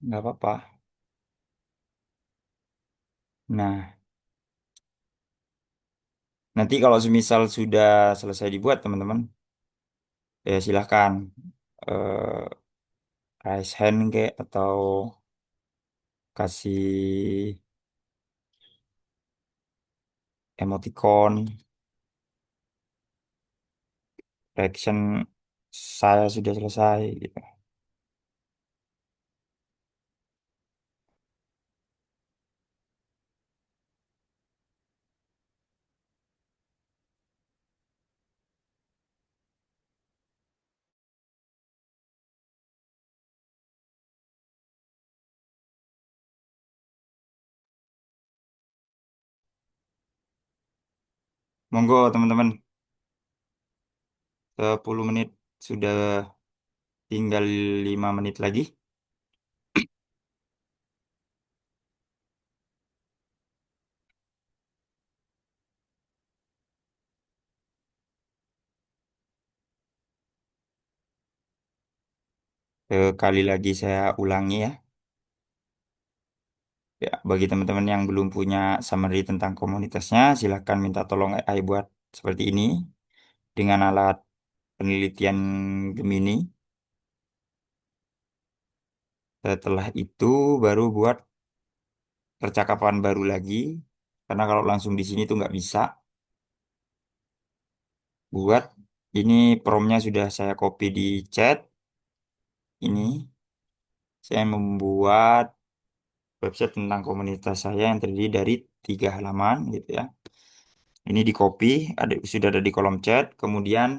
nggak apa-apa. Nah, nanti kalau semisal sudah selesai dibuat teman-teman, ya silahkan eh, raise hand kek atau kasih emoticon reaction saya sudah selesai gitu. Monggo teman-teman, 10 menit sudah tinggal 5 menit lagi. Sekali lagi saya ulangi ya. Ya, bagi teman-teman yang belum punya summary tentang komunitasnya, silahkan minta tolong AI buat seperti ini dengan alat penelitian Gemini. Setelah itu baru buat percakapan baru lagi, karena kalau langsung di sini tuh nggak bisa. Buat ini promnya sudah saya copy di chat. Ini saya membuat website tentang komunitas saya yang terdiri dari 3 halaman gitu ya. Ini di copy, sudah ada di kolom chat. Kemudian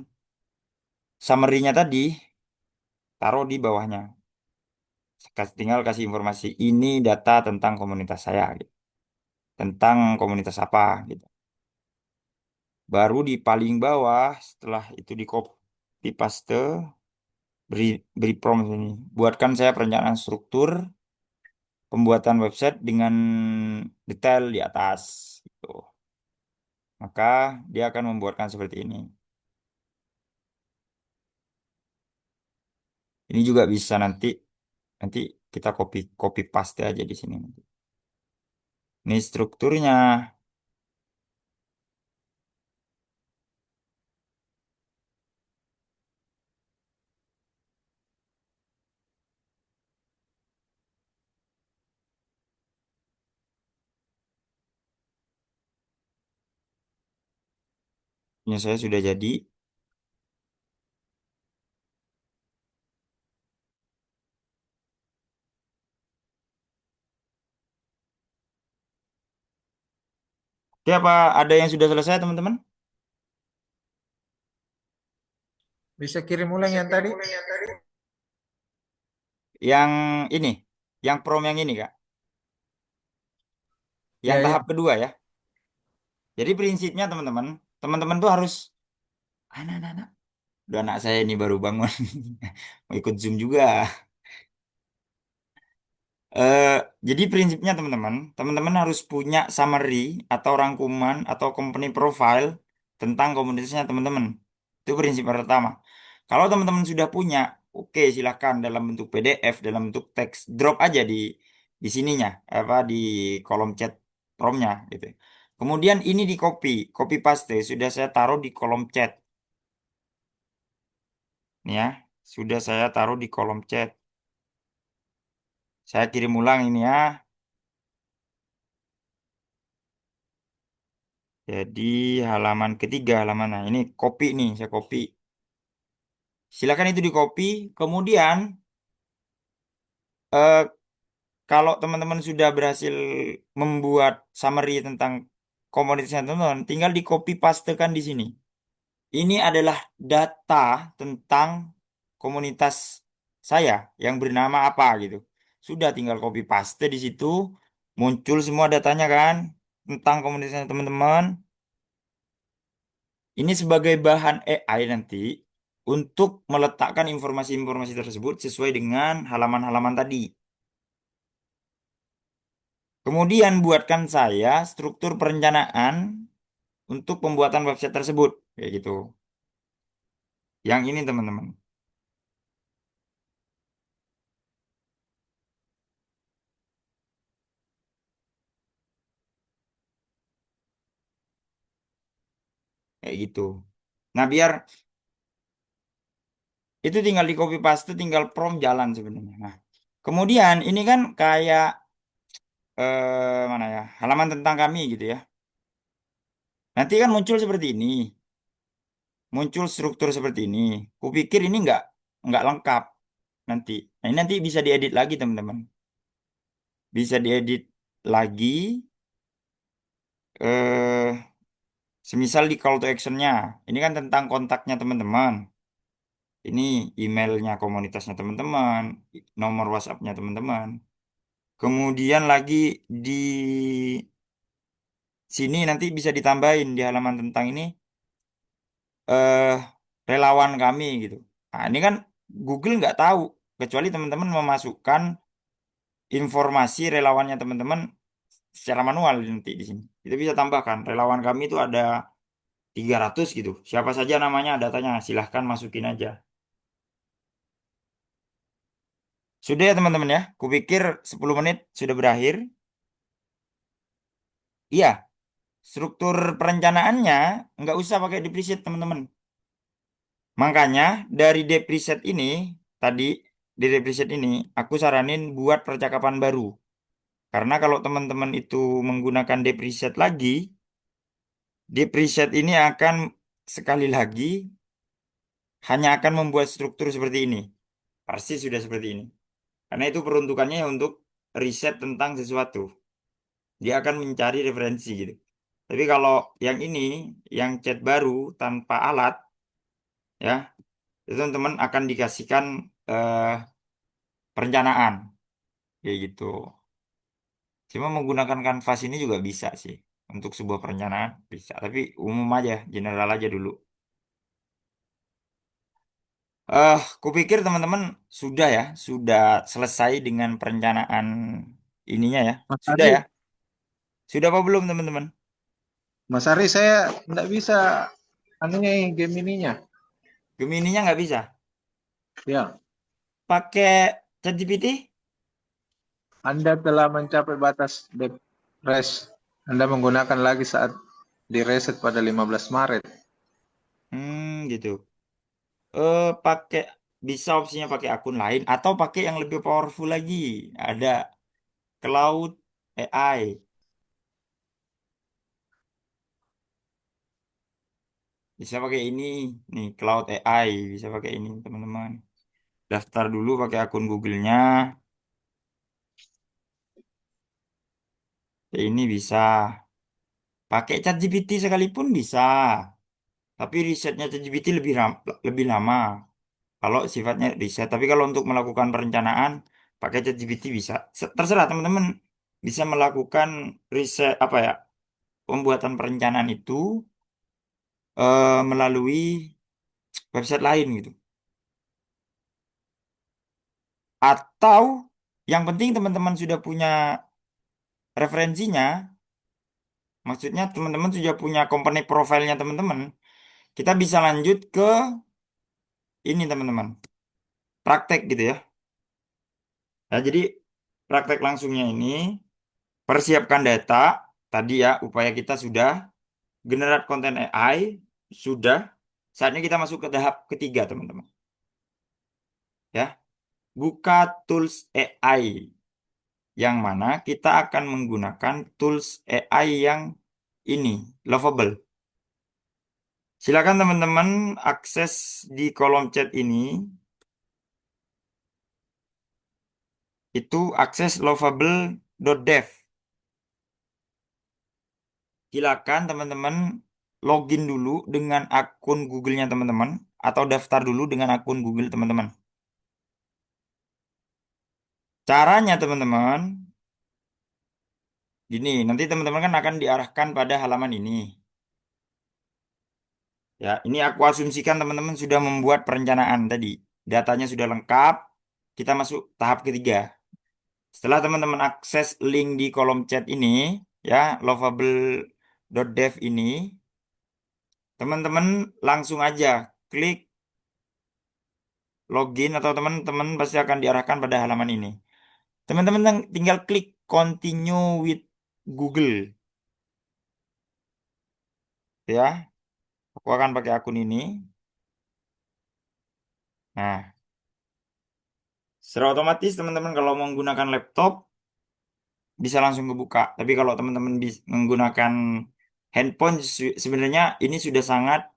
summary-nya tadi taruh di bawahnya. Tinggal kasih informasi ini data tentang komunitas saya, gitu. Tentang komunitas apa gitu. Baru di paling bawah setelah itu di copy paste beri beri prompt ini. Buatkan saya perencanaan struktur pembuatan website dengan detail di atas gitu. Maka dia akan membuatkan seperti ini. Ini juga bisa nanti kita copy copy paste aja di sini nanti. Ini strukturnya. Ini saya sudah jadi. Oke, apa ada yang sudah selesai teman-teman? Bisa kirim ulang yang tadi? Yang ini, yang prom yang ini Kak, yang Ya, ya. tahap kedua ya. Jadi prinsipnya teman-teman, teman-teman tuh harus anak-anak. Udah anak saya ini baru bangun, mau ikut Zoom juga. Eh, jadi prinsipnya teman-teman, teman-teman harus punya summary atau rangkuman atau company profile tentang komunitasnya teman-teman. Itu prinsip pertama. Kalau teman-teman sudah punya, oke silahkan dalam bentuk PDF, dalam bentuk teks, drop aja di sininya, apa di kolom chat promnya gitu. Kemudian ini di copy, copy paste sudah saya taruh di kolom chat, nih ya, sudah saya taruh di kolom chat. Saya kirim ulang ini ya. Jadi halaman ketiga, halaman nah ini copy nih, saya copy. Silakan itu di copy. Kemudian eh, kalau teman-teman sudah berhasil membuat summary tentang komoditasnya teman-teman, tinggal di copy pastekan di sini. Ini adalah data tentang komunitas saya yang bernama apa gitu. Sudah tinggal copy paste di situ, muncul semua datanya kan tentang komunitasnya teman-teman. Ini sebagai bahan AI nanti untuk meletakkan informasi-informasi tersebut sesuai dengan halaman-halaman tadi. Kemudian buatkan saya struktur perencanaan untuk pembuatan website tersebut. Kayak gitu. Yang ini teman-teman. kayak gitu. Nah, biar itu tinggal di copy paste, tinggal prompt jalan sebenarnya. Nah, kemudian ini kan kayak mana ya, halaman tentang kami gitu ya. Nanti kan muncul seperti ini, muncul struktur seperti ini. Kupikir ini nggak lengkap nanti. Nah, ini nanti bisa diedit lagi teman-teman. Bisa diedit lagi. eh Semisal di call to actionnya, ini kan tentang kontaknya teman-teman. Ini emailnya komunitasnya teman-teman, nomor WhatsAppnya teman-teman. Kemudian lagi di sini nanti bisa ditambahin di halaman tentang ini eh relawan kami gitu. Nah, ini kan Google nggak tahu kecuali teman-teman memasukkan informasi relawannya teman-teman secara manual nanti di sini. Itu bisa tambahkan relawan kami itu ada 300 gitu. Siapa saja namanya, datanya, silahkan masukin aja. Sudah ya teman-teman ya. Kupikir 10 menit sudah berakhir. Iya, struktur perencanaannya nggak usah pakai di preset teman-teman. Makanya dari D preset ini, tadi di D preset ini, aku saranin buat percakapan baru. Karena kalau teman-teman itu menggunakan D preset lagi, D preset ini akan sekali lagi hanya akan membuat struktur seperti ini. Pasti sudah seperti ini. Karena itu peruntukannya untuk riset tentang sesuatu. Dia akan mencari referensi gitu. Tapi kalau yang ini, yang chat baru tanpa alat, ya, itu teman-teman akan dikasihkan eh, perencanaan, kayak gitu. Cuma menggunakan kanvas ini juga bisa sih untuk sebuah perencanaan bisa. Tapi umum aja, general aja dulu. Kupikir teman-teman sudah ya, sudah selesai dengan perencanaan ininya ya. Mas Sudah ya. Ari, Sudah apa belum teman-teman? Mas Ari saya nggak bisa anunya game ininya. Gemininya nggak bisa. Ya, Pakai ChatGPT? Anda telah mencapai batas res. Anda menggunakan lagi saat di reset pada 15 Maret. Gitu. Pakai bisa opsinya pakai akun lain atau pakai yang lebih powerful lagi. Ada Cloud AI. Bisa pakai ini nih Cloud AI, bisa pakai ini teman-teman. Daftar dulu pakai akun Google-nya. Ya, ini bisa. Pakai ChatGPT sekalipun bisa. Tapi risetnya ChatGPT lebih lama. Kalau sifatnya riset, tapi kalau untuk melakukan perencanaan pakai ChatGPT bisa. Terserah teman-teman bisa melakukan riset apa ya, pembuatan perencanaan itu melalui website lain gitu. Atau yang penting teman-teman sudah punya referensinya, maksudnya teman-teman sudah punya company profile-nya teman-teman, kita bisa lanjut ke ini teman-teman, praktek gitu ya. Nah, jadi praktek langsungnya ini persiapkan data, tadi ya upaya kita sudah generate konten AI, sudah. Saatnya kita masuk ke tahap ketiga teman-teman. Ya, buka tools AI yang mana kita akan menggunakan tools AI yang ini, Lovable. Silakan teman-teman akses di kolom chat ini, itu akses lovable.dev. Silakan teman-teman login dulu dengan akun Google-nya teman-teman atau daftar dulu dengan akun Google teman-teman. Caranya teman-teman, gini, nanti teman-teman kan akan diarahkan pada halaman ini. Ya, ini aku asumsikan teman-teman sudah membuat perencanaan tadi. Datanya sudah lengkap. Kita masuk tahap ketiga. Setelah teman-teman akses link di kolom chat ini, ya, lovable.dev ini, teman-teman langsung aja klik login atau teman-teman pasti akan diarahkan pada halaman ini. Teman-teman tinggal klik continue with Google, ya. Aku akan pakai akun ini. Nah, secara otomatis teman-teman kalau menggunakan laptop bisa langsung kebuka. Tapi kalau teman-teman menggunakan handphone sebenarnya ini sudah sangat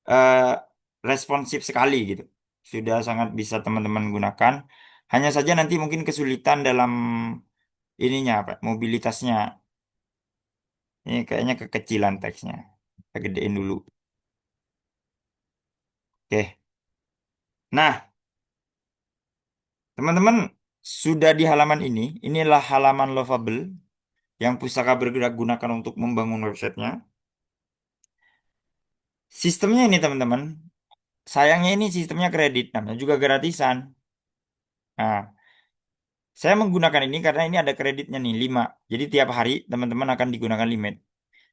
eh, responsif sekali gitu. Sudah sangat bisa teman-teman gunakan. Hanya saja nanti mungkin kesulitan dalam ininya, apa, mobilitasnya. Ini kayaknya kekecilan teksnya. Kita gedein dulu. Oke. Nah, teman-teman sudah di halaman ini. Inilah halaman Lovable yang Pustaka Bergerak gunakan untuk membangun websitenya. Sistemnya ini teman-teman, sayangnya ini sistemnya kredit, namanya juga gratisan. Nah, saya menggunakan ini karena ini ada kreditnya nih 5. Jadi tiap hari teman-teman akan digunakan limit.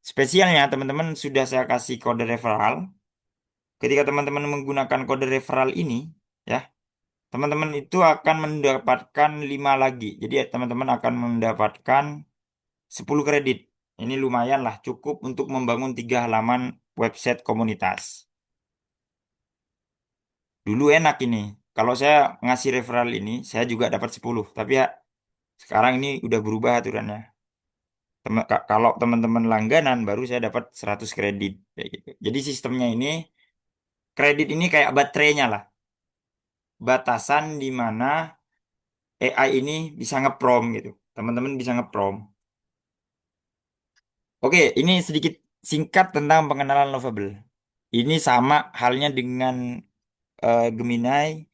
Spesialnya teman-teman sudah saya kasih kode referral. Ketika teman-teman menggunakan kode referral ini, ya, teman-teman itu akan mendapatkan 5 lagi. Jadi teman-teman akan mendapatkan 10 kredit. Ini lumayan lah, cukup untuk membangun 3 halaman website komunitas. Dulu enak ini. Kalau saya ngasih referral ini, saya juga dapat 10. Tapi ya sekarang ini udah berubah aturannya. Kalau teman-teman langganan baru saya dapat 100 kredit kayak gitu. Jadi sistemnya ini kredit ini kayak baterainya lah. Batasan di mana AI ini bisa ngeprom gitu. Teman-teman bisa ngeprom. Oke, ini sedikit singkat tentang pengenalan Lovable. Ini sama halnya dengan Gemini,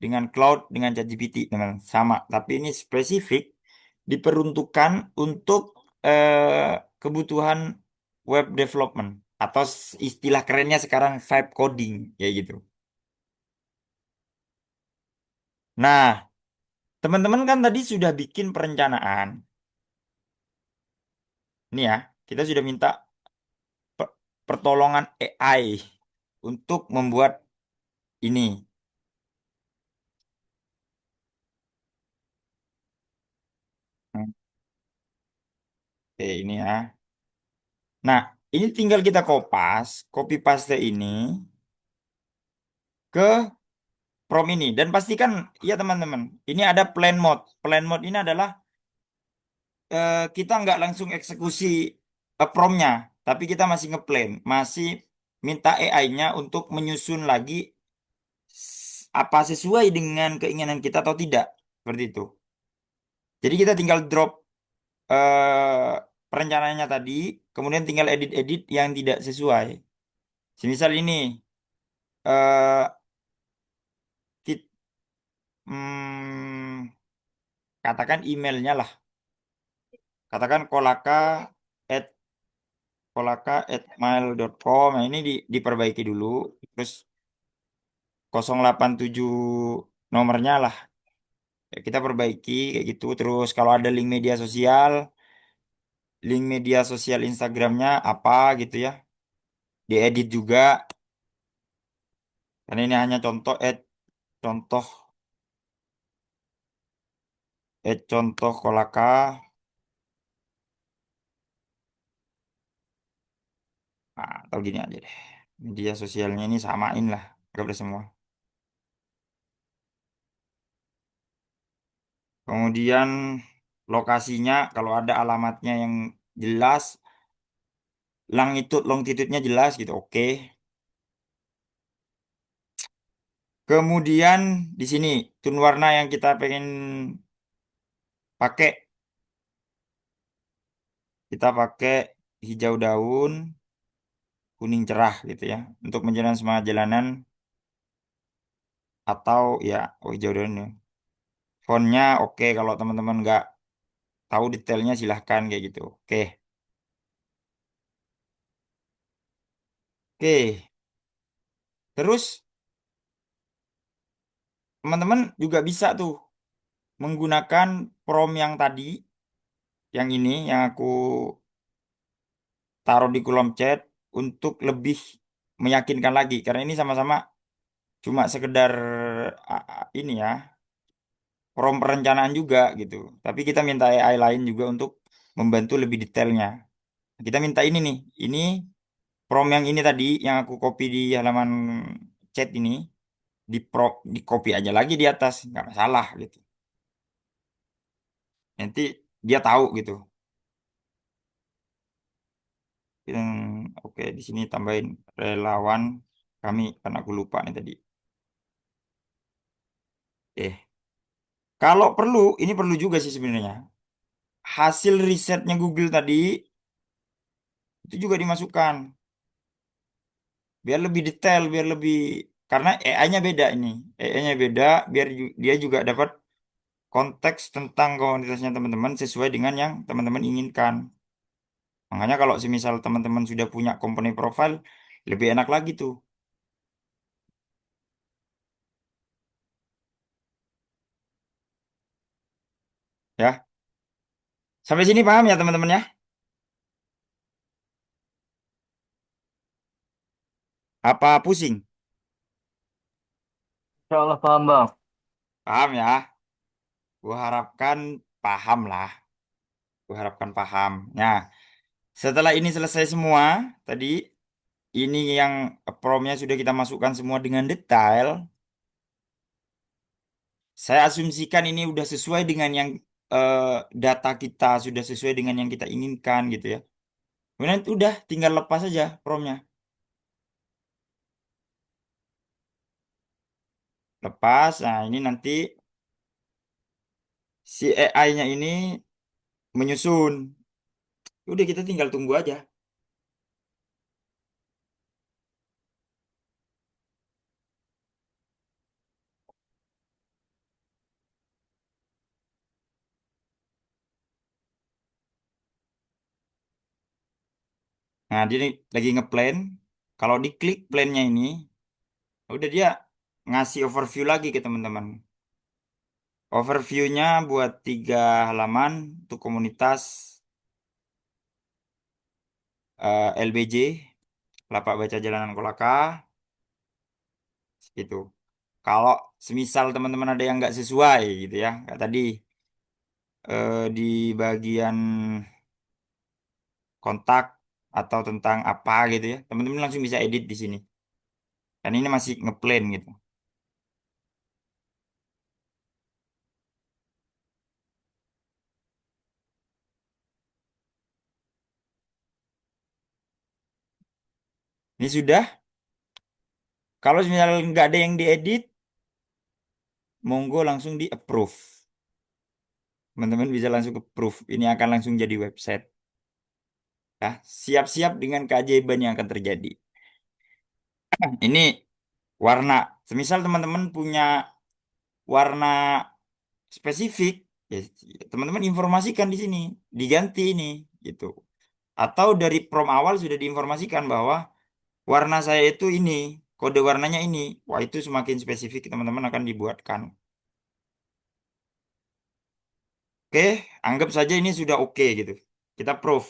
dengan Cloud, dengan ChatGPT, teman. Sama, tapi ini spesifik diperuntukkan untuk kebutuhan web development atau istilah kerennya sekarang vibe coding, kayak gitu. Nah, teman-teman kan tadi sudah bikin perencanaan. Ini ya, kita sudah minta pertolongan AI untuk membuat ini. Oke, ini ya. Nah, ini tinggal kita kopas, copy paste ini ke Prom ini. Dan pastikan, ya teman-teman, ini ada plan mode. Plan mode ini adalah kita nggak langsung eksekusi promnya, tapi kita masih ngeplan, masih minta AI-nya untuk menyusun lagi apa sesuai dengan keinginan kita atau tidak. Seperti itu. Jadi kita tinggal drop perencanaannya tadi, kemudian tinggal edit-edit yang tidak sesuai. Semisal ini, eh, kit- hmm, katakan emailnya lah. Katakan kolaka@mail.com. Nah, ini diperbaiki dulu. Terus 087 nomornya lah. Ya, kita perbaiki kayak gitu. Terus kalau ada link media sosial Instagramnya apa gitu ya. Diedit juga. Karena ini hanya contoh, contoh kolaka. Nah, atau gini aja deh. Media sosialnya ini samain lah. Gak semua. Kemudian lokasinya kalau ada alamatnya yang jelas, longitudenya jelas gitu. Oke. Kemudian di sini tone warna yang kita pengen pakai, kita pakai hijau daun, kuning cerah gitu ya. Untuk menjalankan semangat jalanan atau ya, oh, hijau daun ya. Fontnya oke, kalau teman-teman nggak tahu detailnya silahkan kayak gitu. Oke. Oke. Terus teman-teman juga bisa tuh menggunakan prompt yang tadi, yang ini yang aku taruh di kolom chat untuk lebih meyakinkan lagi karena ini sama-sama cuma sekedar ini ya, prompt perencanaan juga gitu. Tapi kita minta AI lain juga untuk membantu lebih detailnya. Kita minta ini nih, ini Prom yang ini tadi yang aku copy di halaman chat ini di copy aja lagi di atas, nggak masalah gitu. Nanti dia tahu gitu. Oke, di sini tambahin relawan kami karena aku lupa nih tadi. Kalau perlu, ini perlu juga sih sebenarnya. Hasil risetnya Google tadi itu juga dimasukkan. Biar lebih detail, biar lebih karena AI-nya beda ini. AI-nya beda, biar dia juga dapat konteks tentang komunitasnya teman-teman sesuai dengan yang teman-teman inginkan. Makanya kalau semisal teman-teman sudah punya company profile, lebih enak lagi tuh. Ya, sampai sini paham ya teman-teman ya? Apa pusing? Insya Allah paham bang. Paham ya? Gua harapkan paham lah. Gua harapkan paham. Nah, setelah ini selesai semua, tadi ini yang promnya sudah kita masukkan semua dengan detail. Saya asumsikan ini udah sesuai dengan yang eh, data kita, sudah sesuai dengan yang kita inginkan gitu ya. Kemudian udah tinggal lepas aja promnya. Lepas, nah ini nanti si AI-nya ini menyusun. Udah kita tinggal tunggu aja. Nah, dia ini lagi ngeplan. Kalau diklik plannya ini, udah dia ngasih overview lagi ke teman-teman. Overviewnya buat 3 halaman untuk komunitas LBJ, Lapak Baca Jalanan Kolaka, gitu. Kalau semisal teman-teman ada yang nggak sesuai gitu ya, kayak tadi di bagian kontak atau tentang apa gitu ya, teman-teman langsung bisa edit di sini. Dan ini masih ngeplan gitu. Ini sudah. Kalau misalnya nggak ada yang diedit, monggo langsung di approve. Teman-teman bisa langsung approve. Ini akan langsung jadi website. Ya, siap-siap dengan keajaiban yang akan terjadi. Ini warna. Semisal teman-teman punya warna spesifik, ya, teman-teman informasikan di sini, diganti ini, gitu. Atau dari prom awal sudah diinformasikan bahwa warna saya itu ini, kode warnanya ini. Wah, itu semakin spesifik teman-teman akan dibuatkan. Oke, anggap saja ini sudah oke gitu. Kita proof.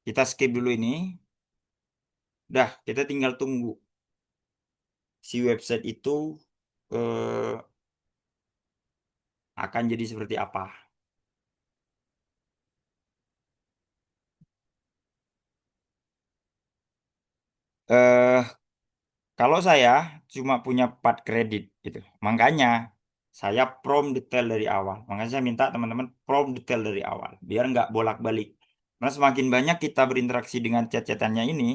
Kita skip dulu ini. Dah, kita tinggal tunggu si website itu eh, akan jadi seperti apa. Eh, Kalau saya cuma punya 4 kredit gitu. Makanya saya prom detail dari awal. Makanya saya minta teman-teman prom detail dari awal. Biar nggak bolak-balik. Karena semakin banyak kita berinteraksi dengan chat-chatannya ini,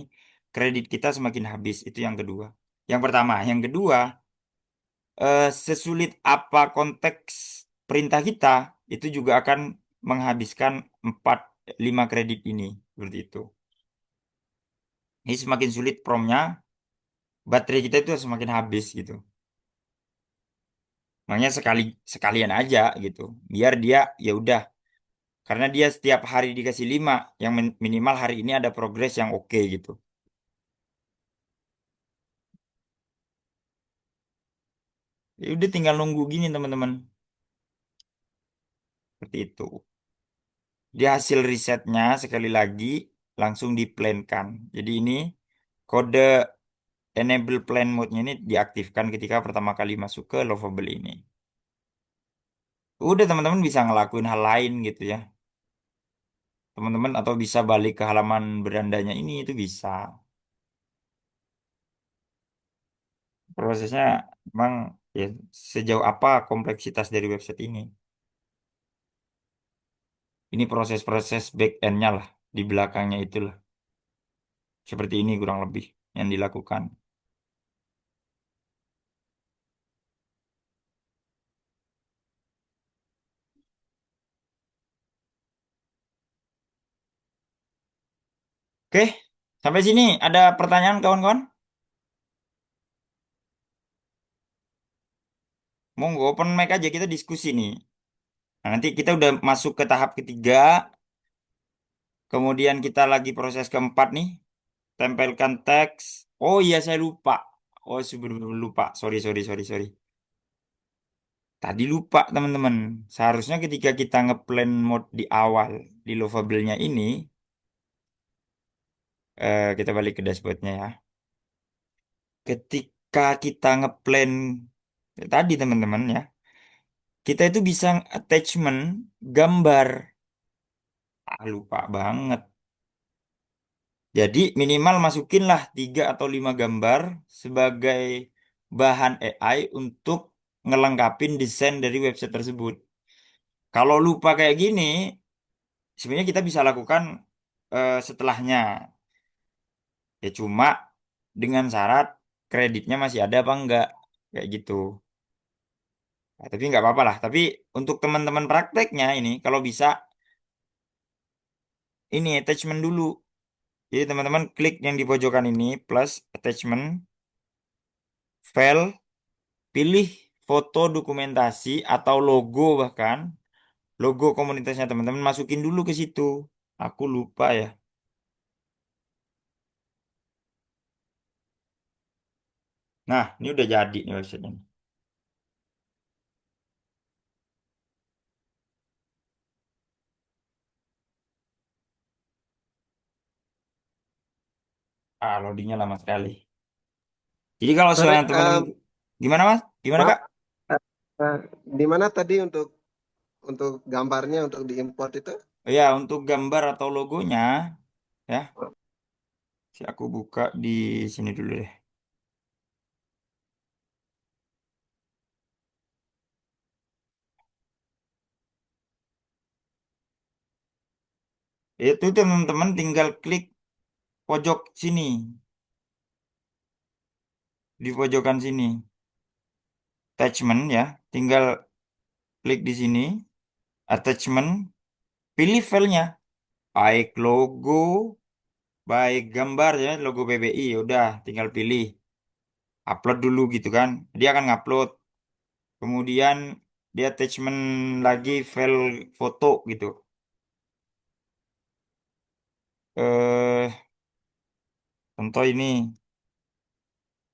kredit kita semakin habis. Itu yang kedua. Yang pertama. Yang kedua, sesulit apa konteks perintah kita, itu juga akan menghabiskan 4 5 kredit ini. Seperti itu. Ini semakin sulit promnya, baterai kita itu semakin habis gitu. Makanya sekalian aja gitu. Biar dia ya udah karena dia setiap hari dikasih 5 yang minimal hari ini ada progres yang oke gitu. Ya udah tinggal nunggu gini teman-teman. Seperti itu. Dia hasil risetnya sekali lagi langsung diplankan. Jadi ini kode enable plan mode-nya ini diaktifkan ketika pertama kali masuk ke Lovable ini. Udah teman-teman bisa ngelakuin hal lain gitu ya. Teman-teman atau bisa balik ke halaman berandanya ini itu bisa. Prosesnya memang ya sejauh apa kompleksitas dari website ini. Ini proses-proses back end-nya lah, di belakangnya itulah. Seperti ini kurang lebih yang dilakukan. Oke, sampai sini ada pertanyaan kawan-kawan? Monggo open mic aja kita diskusi nih. Nah, nanti kita udah masuk ke tahap ketiga, kemudian kita lagi proses keempat nih, tempelkan teks. Oh iya saya lupa. Oh sebelum lupa. Sorry sorry sorry sorry. Tadi lupa teman-teman. Seharusnya ketika kita ngeplan mode di awal di lovable-nya ini, kita balik ke dashboardnya ya. Ketika kita ngeplan tadi teman-teman ya, kita itu bisa attachment gambar. Ah, lupa banget. Jadi minimal masukinlah 3 atau 5 gambar sebagai bahan AI untuk ngelengkapin desain dari website tersebut. Kalau lupa kayak gini, sebenarnya kita bisa lakukan setelahnya. Ya cuma dengan syarat kreditnya masih ada apa enggak. Kayak gitu. Nah, tapi nggak apa-apa lah. Tapi untuk teman-teman prakteknya ini, kalau bisa ini attachment dulu. Jadi teman-teman klik yang di pojokan ini plus attachment, file, pilih foto dokumentasi atau logo bahkan logo komunitasnya teman-teman masukin dulu ke situ. Aku lupa ya. Nah, ini udah jadi nih websitenya. Ah, loadingnya lama sekali. Jadi kalau Sore, soalnya teman-teman gimana Mas? Gimana Pak, Kak? eh, eh, di mana tadi untuk gambarnya untuk diimport itu? Oh ya, untuk gambar atau logonya ya, aku buka di sini dulu deh. Itu teman-teman tinggal klik pojok sini, di pojokan sini, attachment ya. Tinggal klik di sini, attachment, pilih filenya, baik logo, baik gambar ya, logo PBI, udah tinggal pilih, upload dulu gitu kan. Dia akan ngupload, kemudian dia attachment lagi file foto gitu. Eh, contoh ini,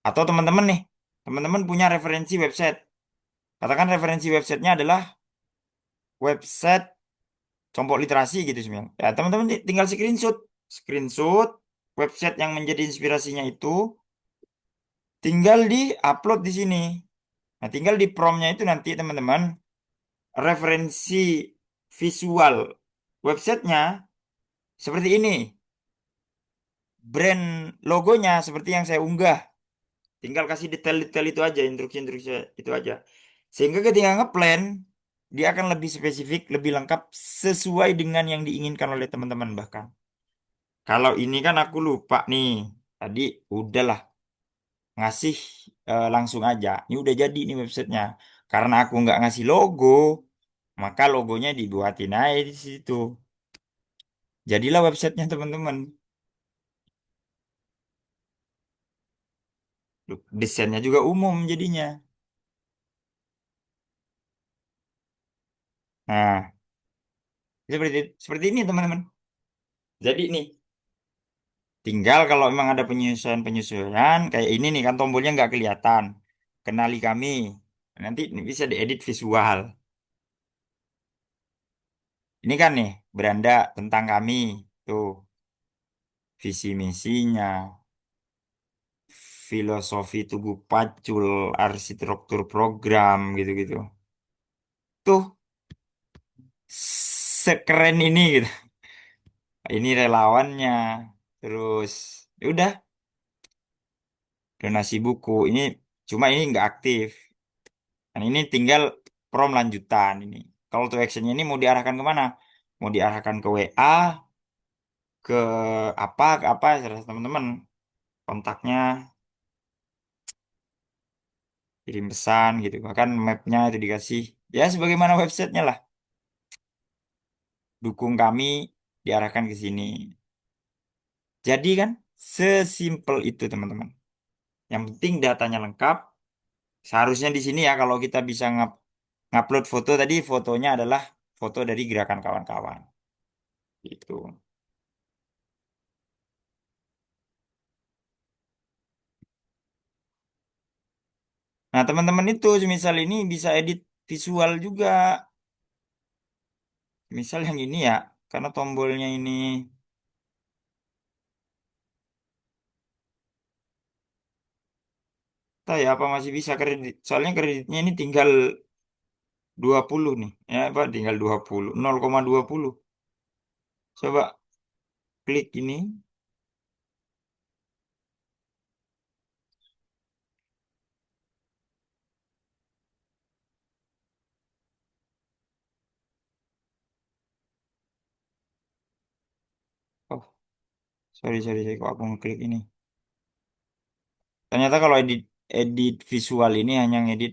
atau teman-teman nih, teman-teman punya referensi website. Katakan referensi websitenya adalah website Compok Literasi gitu sebenarnya. Ya, teman-teman tinggal screenshot, screenshot website yang menjadi inspirasinya itu tinggal di-upload di sini. Nah, tinggal di promnya itu nanti teman-teman referensi visual websitenya seperti ini. Brand logonya seperti yang saya unggah. Tinggal kasih detail-detail itu aja, instruksi-instruksi itu aja. Sehingga ketika ngeplan, dia akan lebih spesifik, lebih lengkap sesuai dengan yang diinginkan oleh teman-teman bahkan. Kalau ini kan aku lupa nih. Tadi udahlah ngasih langsung aja. Ini udah jadi nih websitenya. Karena aku nggak ngasih logo, maka logonya dibuatin aja di situ. Jadilah websitenya teman-teman. Loh, desainnya juga umum jadinya. Nah, seperti ini teman-teman. Jadi nih, tinggal kalau memang ada penyesuaian-penyesuaian, kayak ini nih kan tombolnya nggak kelihatan. Kenali kami. Nanti bisa diedit visual. Ini kan nih, beranda tentang kami. Tuh, visi misinya, filosofi tugu pacul, arsitektur program gitu-gitu. Tuh sekeren ini gitu. Ini relawannya. Terus ya udah donasi buku. Ini cuma ini nggak aktif. Dan ini tinggal prom lanjutan ini. Call to actionnya ini mau diarahkan kemana? Mau diarahkan ke WA, ke ke apa, serah teman-teman. Kontaknya, kirim pesan gitu. Bahkan mapnya itu dikasih. Ya sebagaimana websitenya lah. Dukung kami, diarahkan ke sini. Jadi kan sesimpel itu teman-teman. Yang penting datanya lengkap. Seharusnya di sini ya kalau kita bisa ngupload foto tadi fotonya adalah foto dari gerakan kawan-kawan. Gitu. Nah, teman-teman itu misal ini bisa edit visual juga. Misal yang ini ya, karena tombolnya ini tahu ya apa masih bisa kredit. Soalnya kreditnya ini tinggal 20 nih. Ya, apa tinggal 20. 0,20. Coba klik ini. Oh, sorry, kok aku ngeklik ini. Ternyata kalau edit edit visual ini hanya ngedit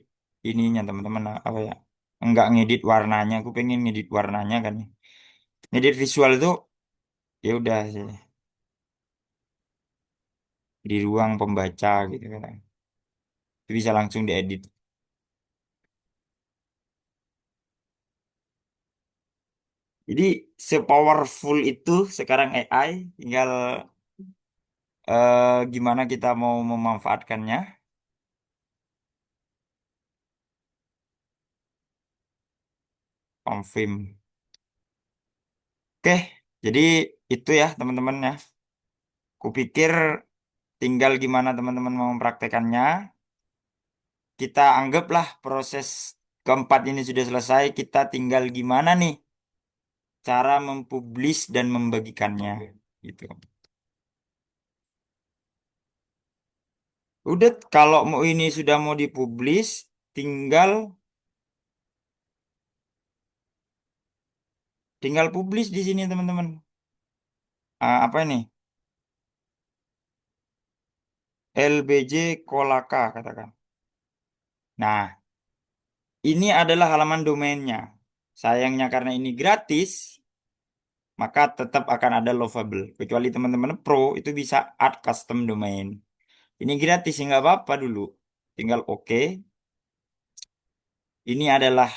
ininya teman-teman apa ya? Enggak ngedit warnanya. Aku pengen ngedit warnanya kan. Ngedit visual itu ya udah sih di ruang pembaca gitu kan. Itu bisa langsung diedit. Jadi sepowerful itu sekarang AI, tinggal gimana kita mau memanfaatkannya. Confirm. Oke, jadi itu ya teman-teman ya. Kupikir tinggal gimana teman-teman mau mempraktekannya. Kita anggaplah proses keempat ini sudah selesai. Kita tinggal gimana nih cara mempublish dan membagikannya. Gitu. Udah, kalau mau ini sudah mau dipublish, tinggal tinggal publish di sini teman-teman. Apa ini? LBJ Kolaka katakan. Nah, ini adalah halaman domainnya. Sayangnya karena ini gratis, maka tetap akan ada lovable. Kecuali teman-teman pro itu bisa add custom domain. Ini gratis, ya nggak apa-apa dulu. Tinggal oke. Ini adalah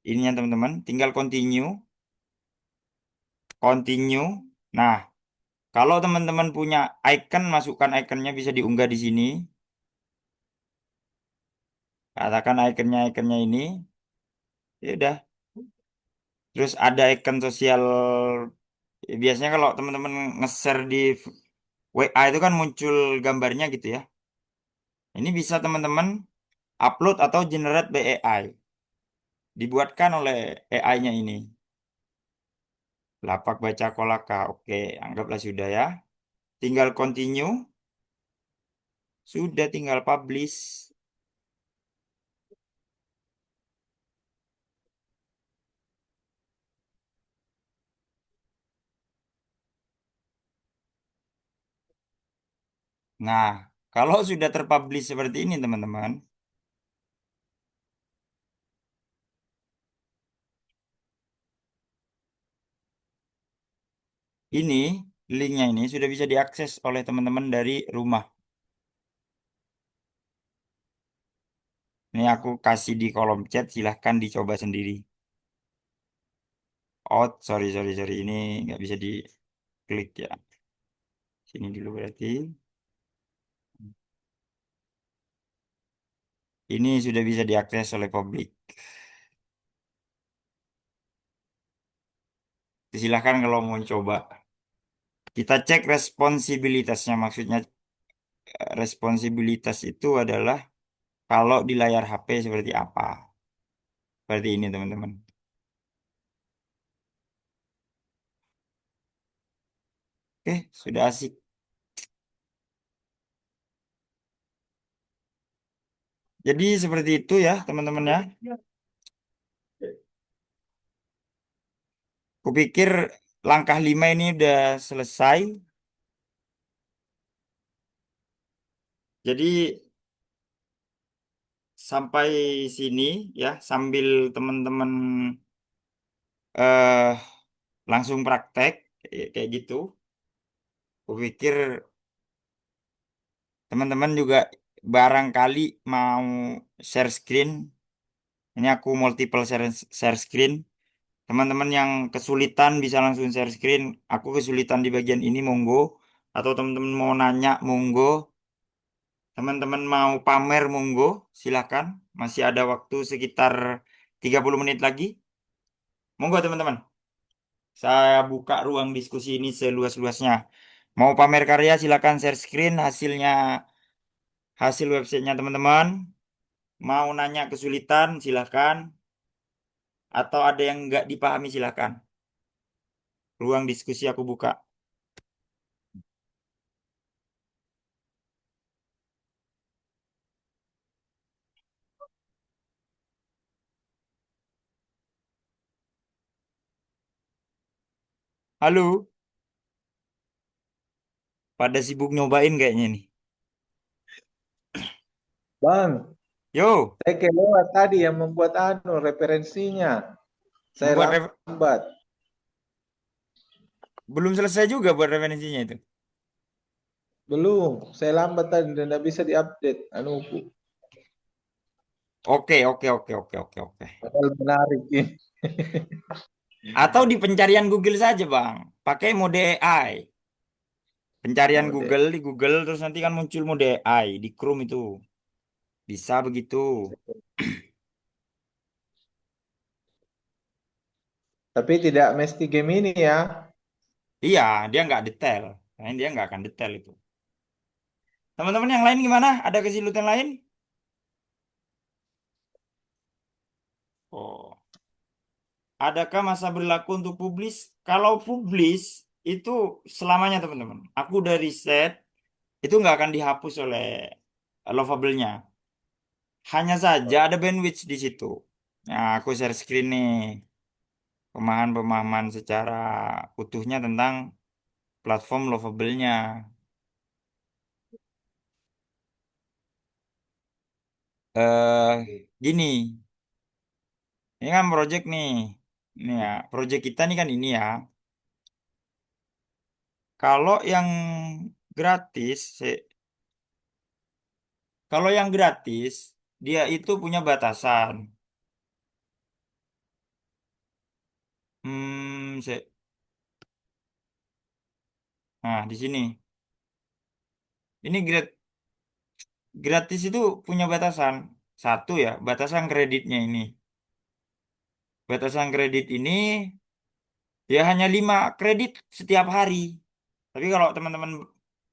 ininya teman-teman. Tinggal continue. Continue. Nah, kalau teman-teman punya icon, masukkan iconnya bisa diunggah di sini. Katakan iconnya ini. Ya udah. Terus ada icon sosial. Biasanya kalau teman-teman nge-share di WA itu kan muncul gambarnya gitu ya. Ini bisa teman-teman upload atau generate by AI. Dibuatkan oleh AI-nya ini. Lapak baca kolaka. Oke, anggaplah sudah ya. Tinggal continue. Sudah tinggal publish. Nah, kalau sudah terpublish seperti ini teman-teman. Ini linknya ini sudah bisa diakses oleh teman-teman dari rumah. Ini aku kasih di kolom chat, silahkan dicoba sendiri. Oh, sorry. Ini nggak bisa diklik ya. Sini dulu berarti. Ini sudah bisa diakses oleh publik. Silahkan kalau mau coba. Kita cek responsibilitasnya maksudnya responsibilitas itu adalah kalau di layar HP seperti apa. Seperti ini teman-teman. Oke, sudah asik. Jadi seperti itu ya teman-teman ya. Kupikir langkah 5 ini udah selesai. Jadi sampai sini ya sambil teman-teman eh langsung praktek kayak gitu. Kupikir teman-teman juga barangkali mau share screen. Ini aku multiple share screen. Teman-teman yang kesulitan bisa langsung share screen. Aku kesulitan di bagian ini monggo. Atau teman-teman mau nanya monggo. Teman-teman mau pamer monggo. Silakan. Masih ada waktu sekitar 30 menit lagi. Monggo teman-teman. Saya buka ruang diskusi ini seluas-luasnya. Mau pamer karya silakan share screen hasil websitenya teman-teman. Mau nanya kesulitan silakan. Atau ada yang nggak dipahami silakan. Ruang diskusi aku buka. Halo, pada sibuk nyobain kayaknya nih. Bang, Yo, saya kelewat tadi yang membuat referensinya. Saya membuat lambat. belum selesai juga buat referensinya itu. Belum, saya lambat tadi dan tidak bisa diupdate. Oke, oke, oke, oke, oke, oke. Padahal menarik ini. Atau di pencarian Google saja, Bang. Pakai mode AI. Pencarian Mode. Google di Google terus nanti kan muncul mode AI di Chrome itu. Bisa begitu. Tapi tidak mesti game ini ya. Iya, dia nggak detail. Nah, dia nggak akan detail itu. Teman-teman yang lain gimana? Ada kesulitan lain? Oh, adakah masa berlaku untuk publish? Kalau publish itu selamanya teman-teman. Aku udah riset, itu nggak akan dihapus oleh lovable-nya. Hanya saja ada bandwidth di situ. Nah, aku share screen nih. Pemahaman-pemahaman secara utuhnya tentang platform lovable-nya. Gini, ini kan project nih. Ini ya, project kita nih kan ini ya. Kalau yang gratis, kalau yang gratis, dia itu punya batasan. Se- nah di sini, ini gratis itu punya batasan. Satu ya, batasan kreditnya ini. Batasan kredit ini ya hanya 5 kredit setiap hari. Tapi kalau teman-teman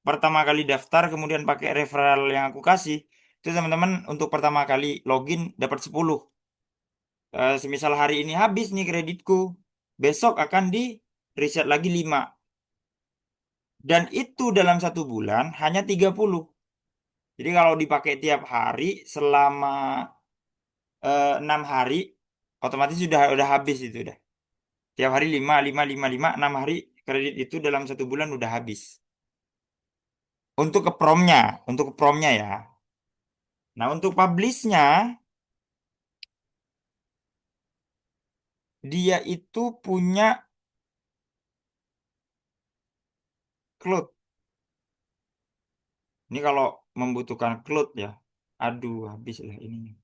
pertama kali daftar kemudian pakai referral yang aku kasih, itu teman-teman untuk pertama kali login dapat 10. Semisal hari ini habis nih kreditku, besok akan di reset lagi 5. Dan itu dalam 1 bulan hanya 30. Jadi kalau dipakai tiap hari selama 6 hari, otomatis sudah habis itu udah. Tiap hari 5 5 5 5 6 hari kredit itu dalam 1 bulan udah habis. Untuk ke promnya ya. Nah untuk publishnya, dia itu punya cloud. Ini kalau membutuhkan cloud ya, aduh habis lah ini.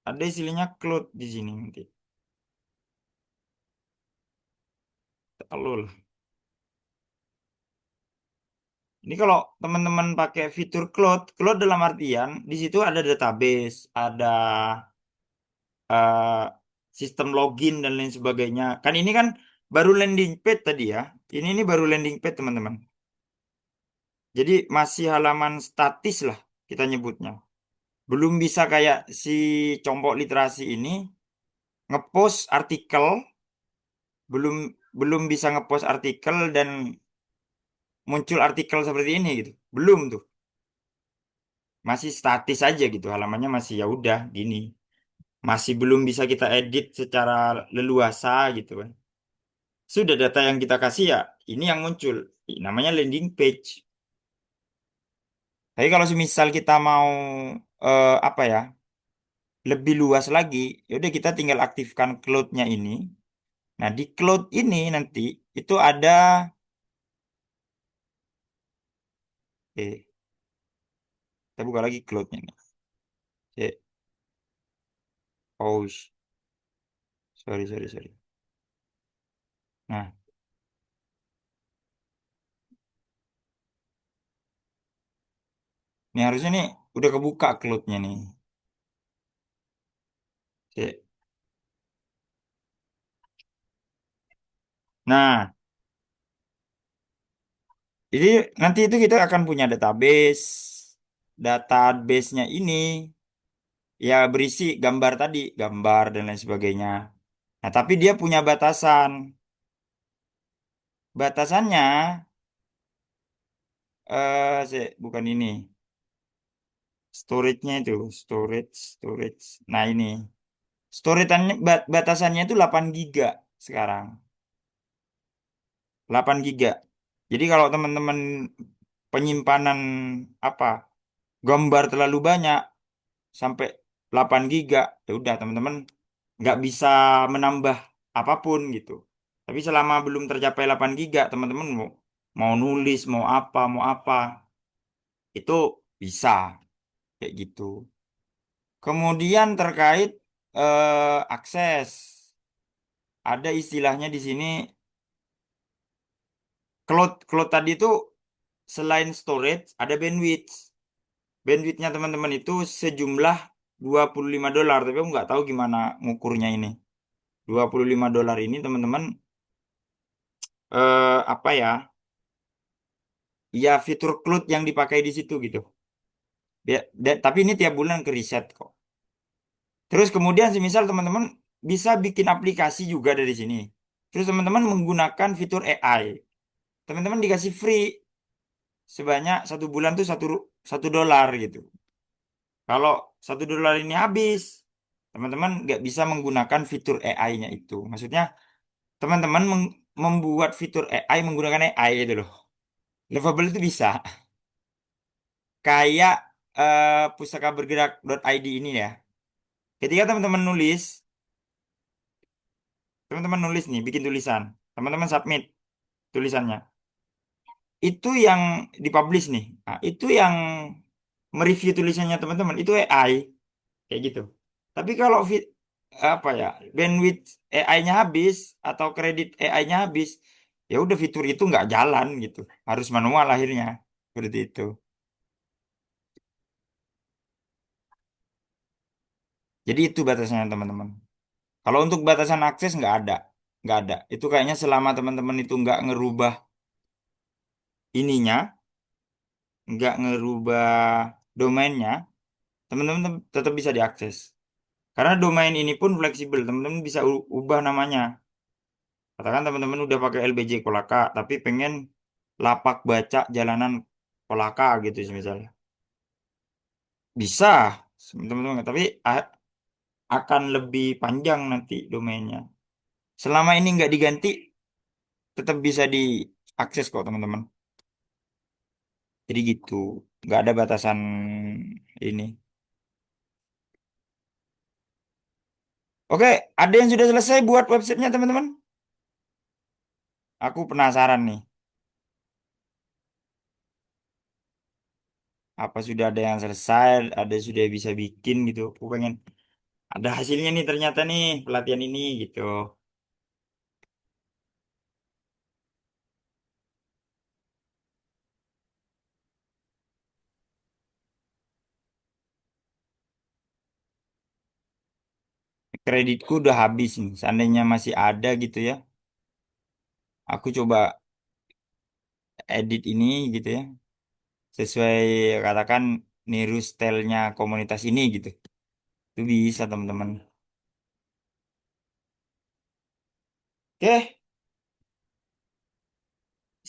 Ada istilahnya cloud di sini nanti. Tolol. Ini kalau teman-teman pakai fitur cloud dalam artian di situ ada database, ada eh, sistem login dan lain sebagainya. Kan ini kan baru landing page tadi ya. Ini baru landing page teman-teman. Jadi masih halaman statis lah kita nyebutnya. Belum bisa kayak si Compok Literasi ini ngepost artikel, belum belum bisa ngepost artikel dan muncul artikel seperti ini gitu. Belum tuh. Masih statis aja gitu. Halamannya masih ya udah gini. Masih belum bisa kita edit secara leluasa gitu kan. Sudah data yang kita kasih ya, ini yang muncul. Namanya landing page. Tapi kalau semisal kita mau apa ya, lebih luas lagi, ya udah kita tinggal aktifkan cloud-nya ini. Nah, di cloud ini nanti itu ada kita buka lagi cloud-nya nih. Eh, oh, sorry, sorry, sorry. Nah, ini harusnya nih udah kebuka cloud-nya nih. Eh, Nah, jadi nanti itu kita akan punya database. Database-nya ini ya berisi gambar tadi, gambar dan lain sebagainya. Nah, tapi dia punya batasan. Batasannya bukan ini. Storage-nya itu, storage. Nah, ini. Storage-nya batasannya itu 8 giga sekarang. 8 giga. Jadi kalau teman-teman penyimpanan apa? Gambar terlalu banyak sampai 8 giga, ya udah teman-teman nggak bisa menambah apapun gitu. Tapi selama belum tercapai 8 giga, teman-teman mau nulis, mau apa, itu bisa kayak gitu. Kemudian terkait akses, ada istilahnya di sini cloud tadi itu selain storage ada bandwidth. Bandwidthnya teman-teman itu sejumlah $25, tapi aku nggak tahu gimana ngukurnya ini. $25 ini teman-teman apa ya? Ya fitur cloud yang dipakai di situ gitu. Tapi ini tiap bulan ke riset kok. Terus kemudian semisal teman-teman bisa bikin aplikasi juga dari sini. Terus teman-teman menggunakan fitur AI. Teman-teman dikasih free sebanyak 1 bulan tuh satu dolar gitu. Kalau $1 ini habis, teman-teman nggak bisa menggunakan fitur AI-nya itu. Maksudnya teman-teman membuat fitur AI menggunakan AI itu loh. Lovable itu bisa. Kayak pustaka bergerak.id ini ya. Ketika teman-teman nulis nih, bikin tulisan, teman-teman submit tulisannya. Itu yang dipublish nih. Nah, itu yang mereview tulisannya teman-teman itu AI kayak gitu. Tapi kalau apa ya, bandwidth AI-nya habis atau kredit AI-nya habis, ya udah fitur itu nggak jalan gitu. Harus manual akhirnya. Seperti itu. Jadi itu batasannya teman-teman. Kalau untuk batasan akses nggak ada. Nggak ada. Itu kayaknya selama teman-teman itu nggak ngerubah ininya, nggak ngerubah domainnya, teman-teman tetap bisa diakses. Karena domain ini pun fleksibel, teman-teman bisa ubah namanya. Katakan teman-teman udah pakai LBJ Kolaka, tapi pengen lapak baca jalanan Kolaka gitu sih misalnya. Bisa, teman-teman, tapi akan lebih panjang nanti domainnya. Selama ini nggak diganti, tetap bisa diakses kok teman-teman. Jadi gitu, nggak ada batasan ini. Oke, ada yang sudah selesai buat websitenya teman-teman? Aku penasaran nih, apa sudah ada yang selesai, ada yang sudah bisa bikin gitu. Aku pengen ada hasilnya nih ternyata nih pelatihan ini gitu. Kreditku udah habis nih. Seandainya masih ada gitu ya, aku coba edit ini gitu ya. sesuai katakan niru stylenya komunitas ini gitu. Itu bisa teman-teman. Oke,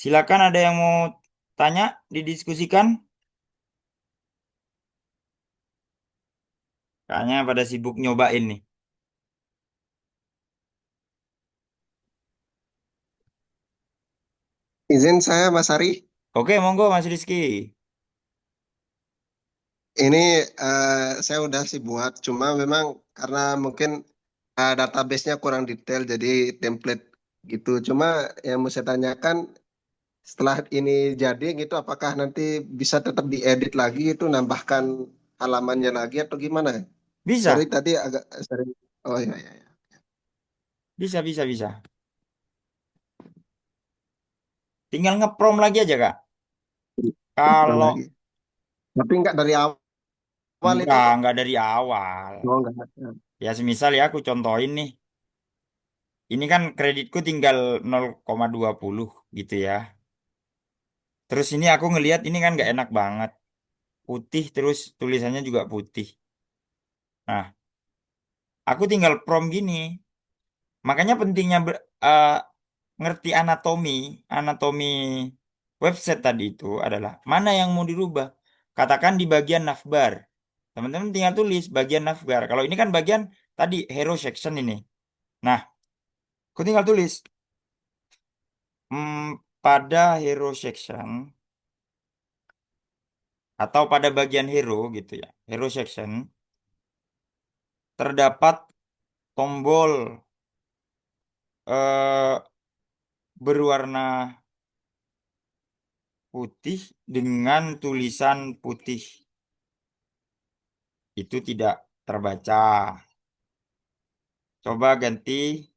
silakan ada yang mau tanya didiskusikan. Kayaknya pada sibuk nyobain nih. Izin saya Mas Ari, Oke, monggo Mas Rizky. ini saya udah sih buat, cuma memang karena mungkin database-nya kurang detail jadi template gitu. Cuma yang mau saya tanyakan setelah ini jadi gitu, apakah nanti bisa tetap diedit lagi itu nambahkan halamannya lagi atau gimana? Sorry Bisa, tadi agak sering. Oh iya iya. Iya. bisa. Tinggal ngeprom lagi aja, Kak. Kurang Kalau lagi. Tapi nggak dari awal itu. enggak dari awal. Oh enggak. Ya, semisal ya aku contohin nih. Ini kan kreditku tinggal 0,20 gitu ya. Terus ini aku ngelihat ini kan nggak enak banget. Putih terus tulisannya juga putih. Nah, aku tinggal prom gini. Makanya pentingnya ngerti anatomi website tadi itu adalah mana yang mau dirubah. Katakan di bagian navbar. Teman-teman tinggal tulis bagian navbar. Kalau ini kan bagian tadi hero section ini. Nah, aku tinggal tulis pada hero section atau pada bagian hero gitu ya. Hero section terdapat tombol eh, berwarna putih dengan tulisan putih. Itu tidak terbaca. Coba ganti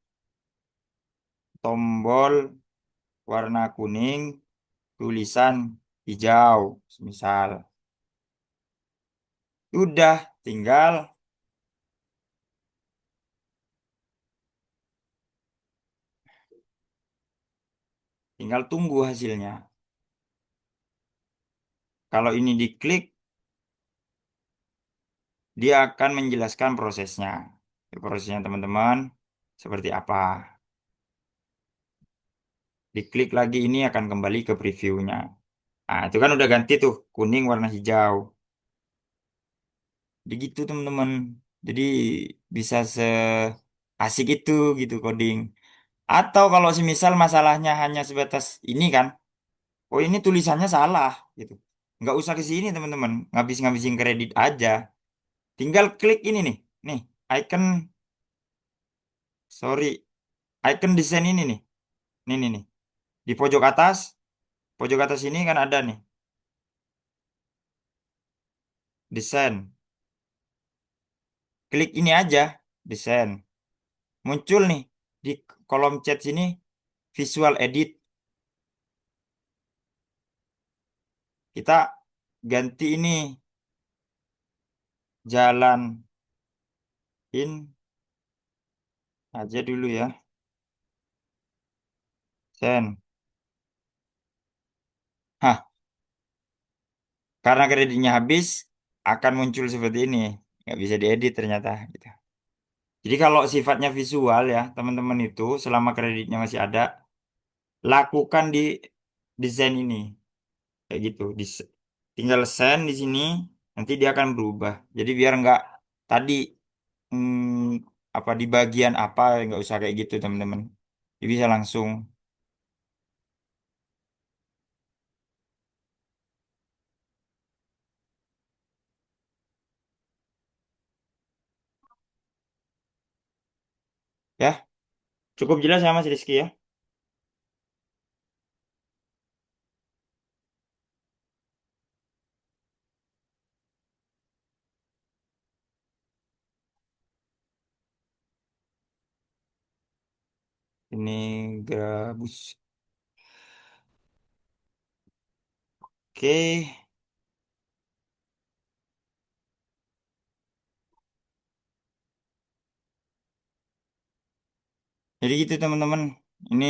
tombol warna kuning, tulisan hijau, misal. Udah, tinggal tunggu hasilnya. Kalau ini diklik, dia akan menjelaskan prosesnya. Prosesnya teman-teman seperti apa. Diklik lagi ini akan kembali ke previewnya. Nah, itu kan udah ganti tuh, kuning warna hijau. Jadi gitu teman-teman. Jadi bisa asik itu gitu coding. Atau kalau semisal masalahnya hanya sebatas ini kan, oh ini tulisannya salah gitu. Nggak usah ke sini teman-teman, ngabis-ngabisin kredit aja. Tinggal klik ini nih icon, sorry, icon desain ini nih. Di pojok atas ini kan ada nih, desain. Klik ini aja, desain. Muncul nih di kolom chat sini, visual edit. Kita ganti ini, jalan in aja dulu ya, send. Hah, karena kreditnya habis, akan muncul seperti ini. Nggak bisa diedit ternyata. Gitu. Jadi kalau sifatnya visual ya, teman-teman itu selama kreditnya masih ada, lakukan di desain ini. Kayak gitu. Tinggal send di sini, nanti dia akan berubah. Jadi biar nggak tadi apa di bagian apa, nggak usah kayak gitu teman-teman. Jadi bisa langsung. Ya, cukup jelas ya Mas Rizky ya. Ini gabus. Oke. Jadi gitu teman-teman. Ini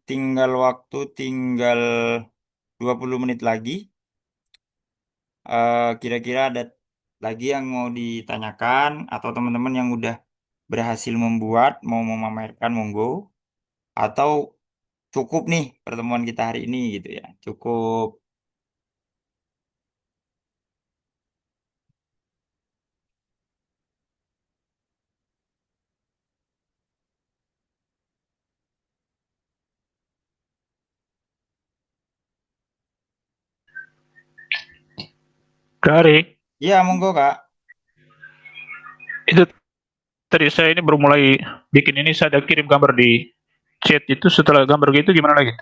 tinggal waktu tinggal 20 menit lagi. Kira-kira ada lagi yang mau ditanyakan atau teman-teman yang udah berhasil membuat mau memamerkan monggo atau cukup nih pertemuan kita hari ini gitu ya. Cukup. Dari Ya, monggo Kak. itu tadi saya ini baru mulai bikin ini, saya ada kirim gambar di chat itu, setelah gambar gitu gimana lagi?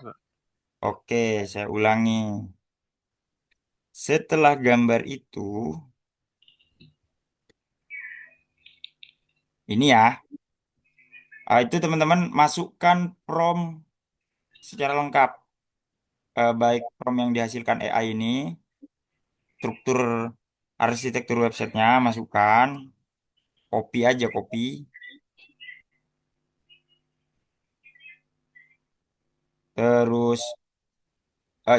Oke, saya ulangi. Setelah gambar itu, ini ya, itu teman-teman masukkan prompt secara lengkap. Baik prompt yang dihasilkan AI ini, struktur arsitektur websitenya masukkan, copy aja copy. Terus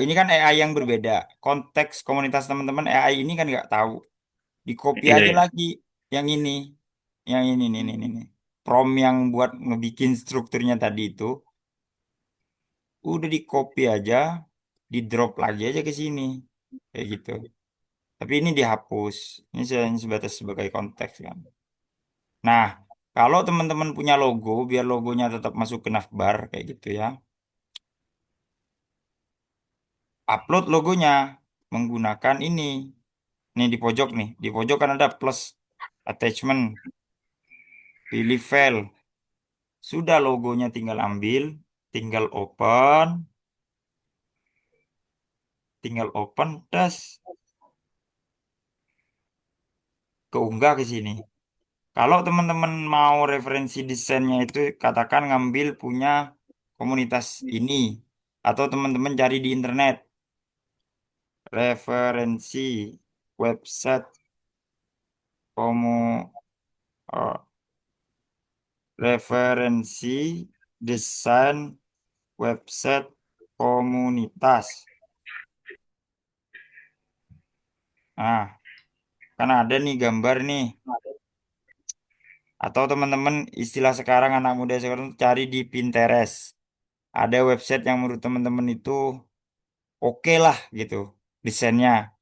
ini kan AI yang berbeda. Konteks komunitas teman-teman AI ini kan nggak tahu. Di copy Iya, aja iya. lagi yang ini, nih. Prompt yang buat ngebikin strukturnya tadi itu, udah di copy aja, di drop lagi aja ke sini, kayak gitu. Tapi ini dihapus. Ini saya sebatas sebagai konteks kan. Nah, kalau teman-teman punya logo, biar logonya tetap masuk ke navbar kayak gitu ya. Upload logonya menggunakan ini. Nih di pojok nih, di pojok kan ada plus attachment, pilih file. Sudah logonya tinggal ambil, tinggal open, das, keunggah ke sini. Kalau teman-teman mau referensi desainnya itu katakan ngambil punya komunitas ini atau teman-teman cari di internet referensi website komu eh, referensi desain website komunitas. Nah, kan ada nih gambar nih. Atau teman-teman istilah sekarang anak muda sekarang cari di Pinterest. Ada website yang menurut teman-teman itu oke lah gitu desainnya.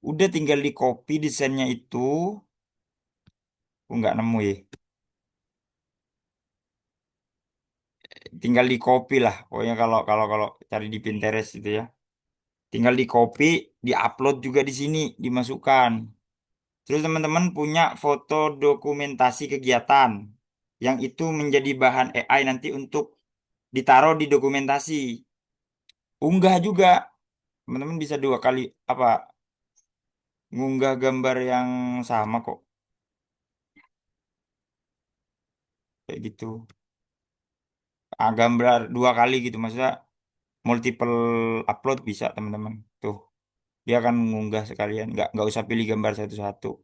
Udah tinggal di copy desainnya itu. Aku nggak nemu ya. Tinggal di copy lah. Pokoknya kalau kalau kalau cari di Pinterest itu ya. Tinggal di copy, di-upload juga di sini, dimasukkan. Terus teman-teman punya foto dokumentasi kegiatan yang itu menjadi bahan AI nanti untuk ditaruh di dokumentasi. Unggah juga. Teman-teman bisa dua kali apa ngunggah gambar yang sama kok. Kayak gitu. Gambar dua kali gitu maksudnya multiple upload bisa teman-teman. Tuh, dia akan mengunggah sekalian, nggak usah pilih gambar satu-satu.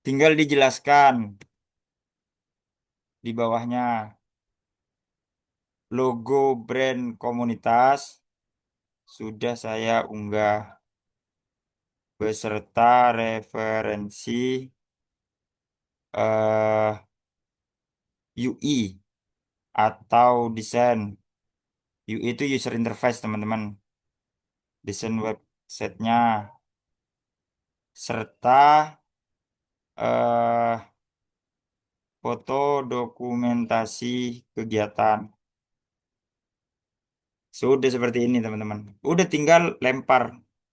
Tinggal dijelaskan di bawahnya logo brand komunitas sudah saya unggah beserta referensi UI atau desain. UI itu user interface teman-teman. Desain websitenya serta eh, foto dokumentasi kegiatan. Sudah seperti ini teman-teman. Udah tinggal lempar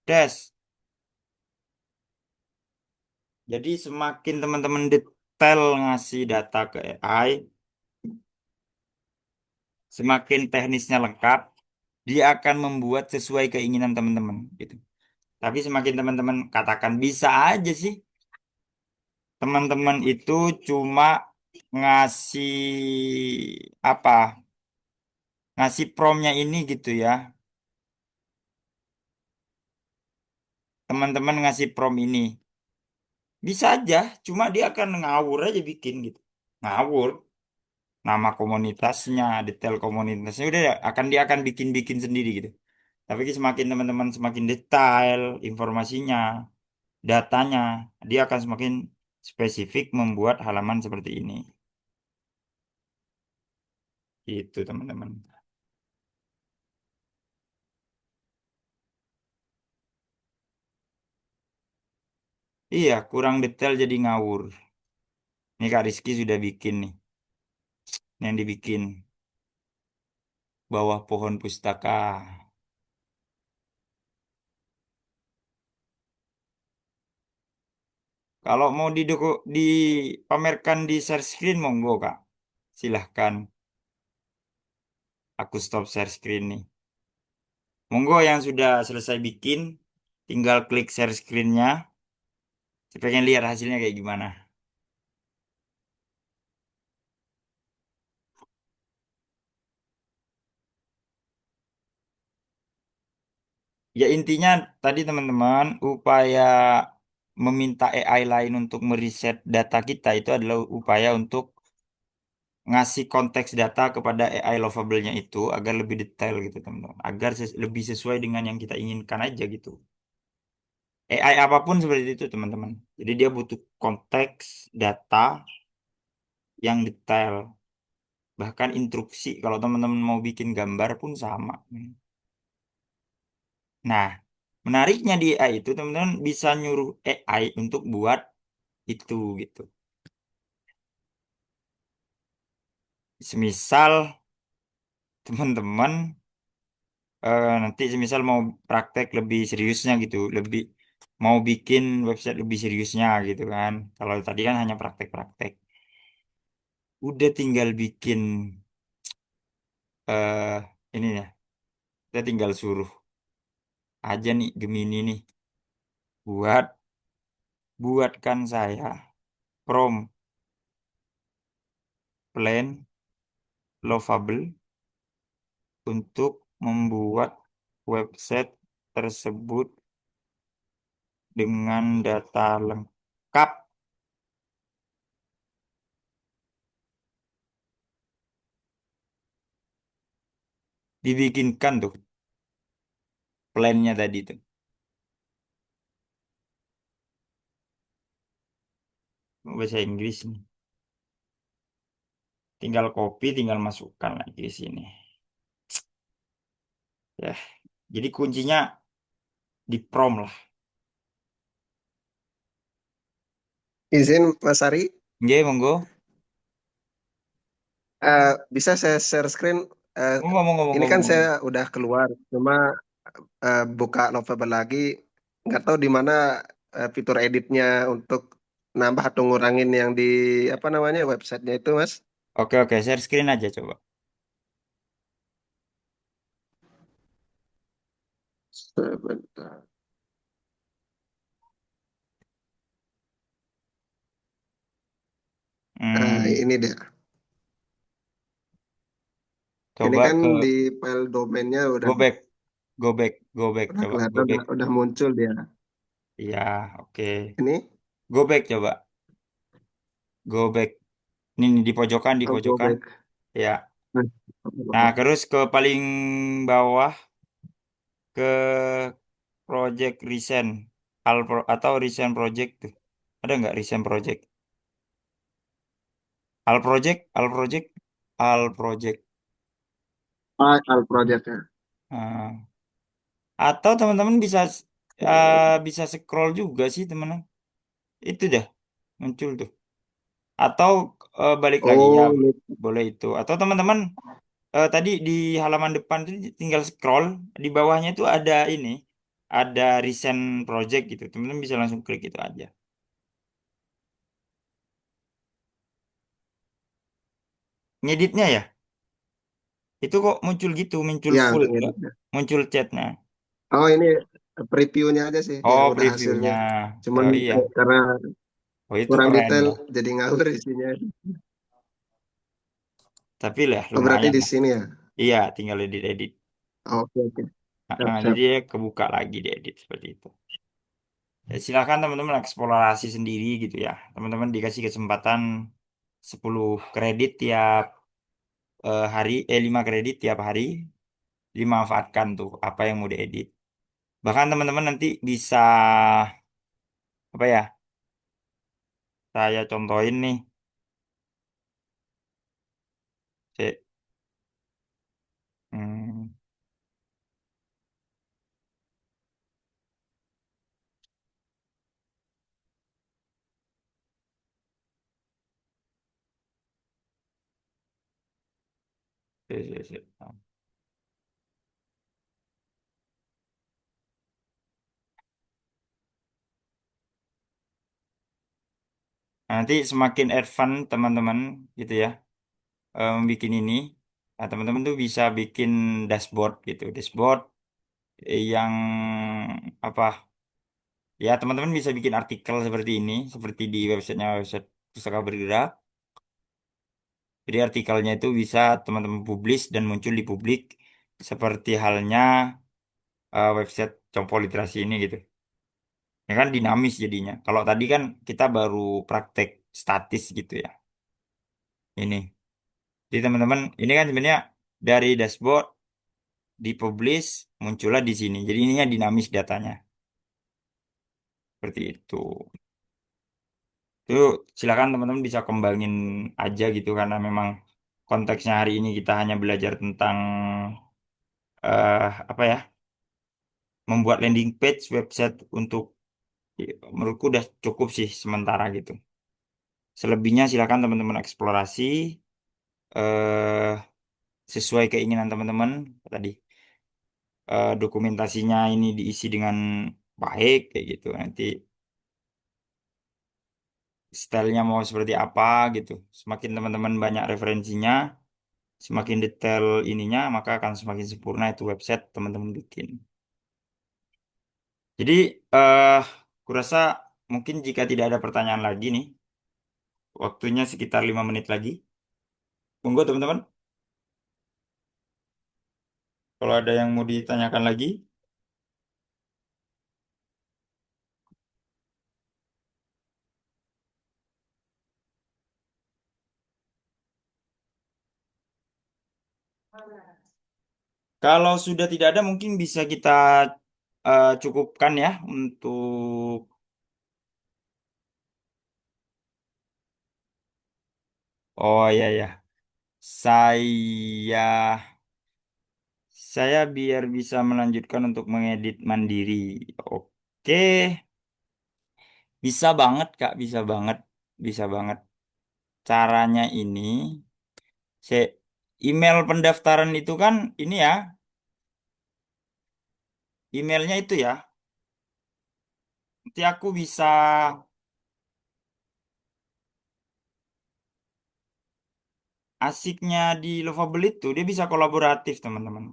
dash. Jadi semakin teman-teman detail ngasih data ke AI, semakin teknisnya lengkap, dia akan membuat sesuai keinginan teman-teman gitu. Tapi semakin teman-teman katakan bisa aja sih, teman-teman itu cuma ngasih apa? Ngasih promnya ini gitu ya. Teman-teman ngasih prom ini. Bisa aja, cuma dia akan ngawur aja bikin gitu. Ngawur. Nama komunitasnya, detail komunitasnya udah dia akan bikin-bikin sendiri gitu. Tapi semakin teman-teman semakin detail informasinya, datanya, dia akan semakin spesifik membuat halaman seperti ini. Itu teman-teman. Iya, kurang detail jadi ngawur. Ini Kak Rizky sudah bikin nih. Ini yang dibikin bawah pohon pustaka. Kalau mau dipamerkan di share screen, monggo Kak. Silahkan. Aku stop share screen nih. Monggo yang sudah selesai bikin, tinggal klik share screen-nya. Saya pengen lihat hasilnya kayak gimana. Ya intinya tadi teman-teman, upaya meminta AI lain untuk meriset data kita itu adalah upaya untuk ngasih konteks data kepada AI lovable-nya itu agar lebih detail gitu teman-teman. Agar lebih sesuai dengan yang kita inginkan aja gitu. AI apapun seperti itu teman-teman. Jadi dia butuh konteks data yang detail. Bahkan instruksi kalau teman-teman mau bikin gambar pun sama. Nah, menariknya di AI itu teman-teman bisa nyuruh AI untuk buat itu gitu. Semisal teman-teman nanti semisal mau praktek lebih seriusnya gitu, lebih mau bikin website lebih seriusnya gitu kan. Kalau tadi kan hanya praktek-praktek. Udah tinggal bikin eh ini ya, kita tinggal suruh aja nih Gemini nih buatkan saya prompt plan lovable untuk membuat website tersebut dengan data lengkap. Dibikinkan tuh plannya tadi tuh. Bahasa Inggris nih. Tinggal copy, tinggal masukkan lagi di sini. Ya, jadi kuncinya di prompt lah. Izin Mas Ari, Nggih, monggo. bisa saya share screen? Eh, Monggo, monggo, ini monggo, kan monggo. saya udah keluar, cuma buka Lovable lagi, nggak tahu di mana fitur editnya untuk nambah atau ngurangin yang di apa namanya websitenya itu, Mas. Oke, oke, share screen aja coba. Sebentar. Hmm, Ini dia. Ini coba kan ke di file domainnya go back, go back, go back, udah coba go kelihatan, back. udah muncul dia. Iya, oke. Ini, Go back coba. Go back. Ini nih, di oh, go pojokan. back. Ya. Nah, Nah, terus ke paling bawah ke project recent atau recent project tuh. Ada nggak recent project? Al project, Al project. file project ya. Nah, atau teman-teman bisa scroll juga sih teman-teman. Itu dah muncul tuh. Atau balik lagi ya Oh, ini. boleh itu. Atau teman-teman tadi di halaman depan tuh tinggal scroll di bawahnya itu ada ini, ada recent project gitu. Teman-teman bisa langsung klik itu aja. Ngeditnya ya, itu kok muncul gitu, muncul Ya, full untuk enggak? editnya. Muncul chatnya. Oh, ini previewnya aja sih yang Oh, udah hasilnya. previewnya. Cuman Oh iya. karena Oh itu kurang keren detail ya. jadi ngawur isinya. Tapi lah Oh, berarti lumayan di lah. sini ya. Iya, tinggal edit-edit. Oke, oke. Siap, Jadi siap. ya kebuka lagi diedit seperti itu. Ya, silakan teman-teman eksplorasi sendiri gitu ya. Teman-teman dikasih kesempatan 10 kredit tiap hari, 5 kredit tiap hari. dimanfaatkan tuh apa yang mau diedit. Bahkan teman-teman nanti bisa apa ya? Saya contohin nih. Cek. Hmm, cek, cek, cek. Nanti semakin advance teman-teman gitu ya, bikin ini. Nah, teman-teman tuh bisa bikin dashboard gitu. Dashboard yang apa? Ya, teman-teman bisa bikin artikel seperti ini, seperti di websitenya website Pustaka Bergerak. Jadi artikelnya itu bisa teman-teman publish dan muncul di publik seperti halnya website Compo Literasi ini gitu. Ya kan dinamis jadinya. Kalau tadi kan kita baru praktek statis gitu ya. Ini. Jadi teman-teman, ini kan sebenarnya dari dashboard dipublish muncullah di sini. Jadi ininya dinamis datanya. Seperti itu. Itu silakan teman-teman bisa kembangin aja gitu karena memang konteksnya hari ini kita hanya belajar tentang apa ya? Membuat landing page website untuk menurutku udah cukup sih sementara gitu. Selebihnya silakan teman-teman eksplorasi eh sesuai keinginan teman-teman tadi. Dokumentasinya ini diisi dengan baik kayak gitu. Nanti stylenya mau seperti apa gitu. Semakin teman-teman banyak referensinya, semakin detail ininya, maka akan semakin sempurna itu website teman-teman bikin. Jadi, kurasa mungkin jika tidak ada pertanyaan lagi nih, waktunya sekitar 5 menit lagi. Monggo teman-teman, kalau ada yang mau ditanyakan lagi. Kalau sudah tidak ada, mungkin bisa kita cukupkan ya untuk. Oh ya ya, saya saya biar bisa melanjutkan untuk mengedit mandiri. Oke, bisa banget Kak, bisa banget, bisa banget. Caranya ini, saya email pendaftaran itu kan ini ya, emailnya itu ya. Nanti aku bisa asiknya di Lovable itu, dia bisa kolaboratif teman-teman.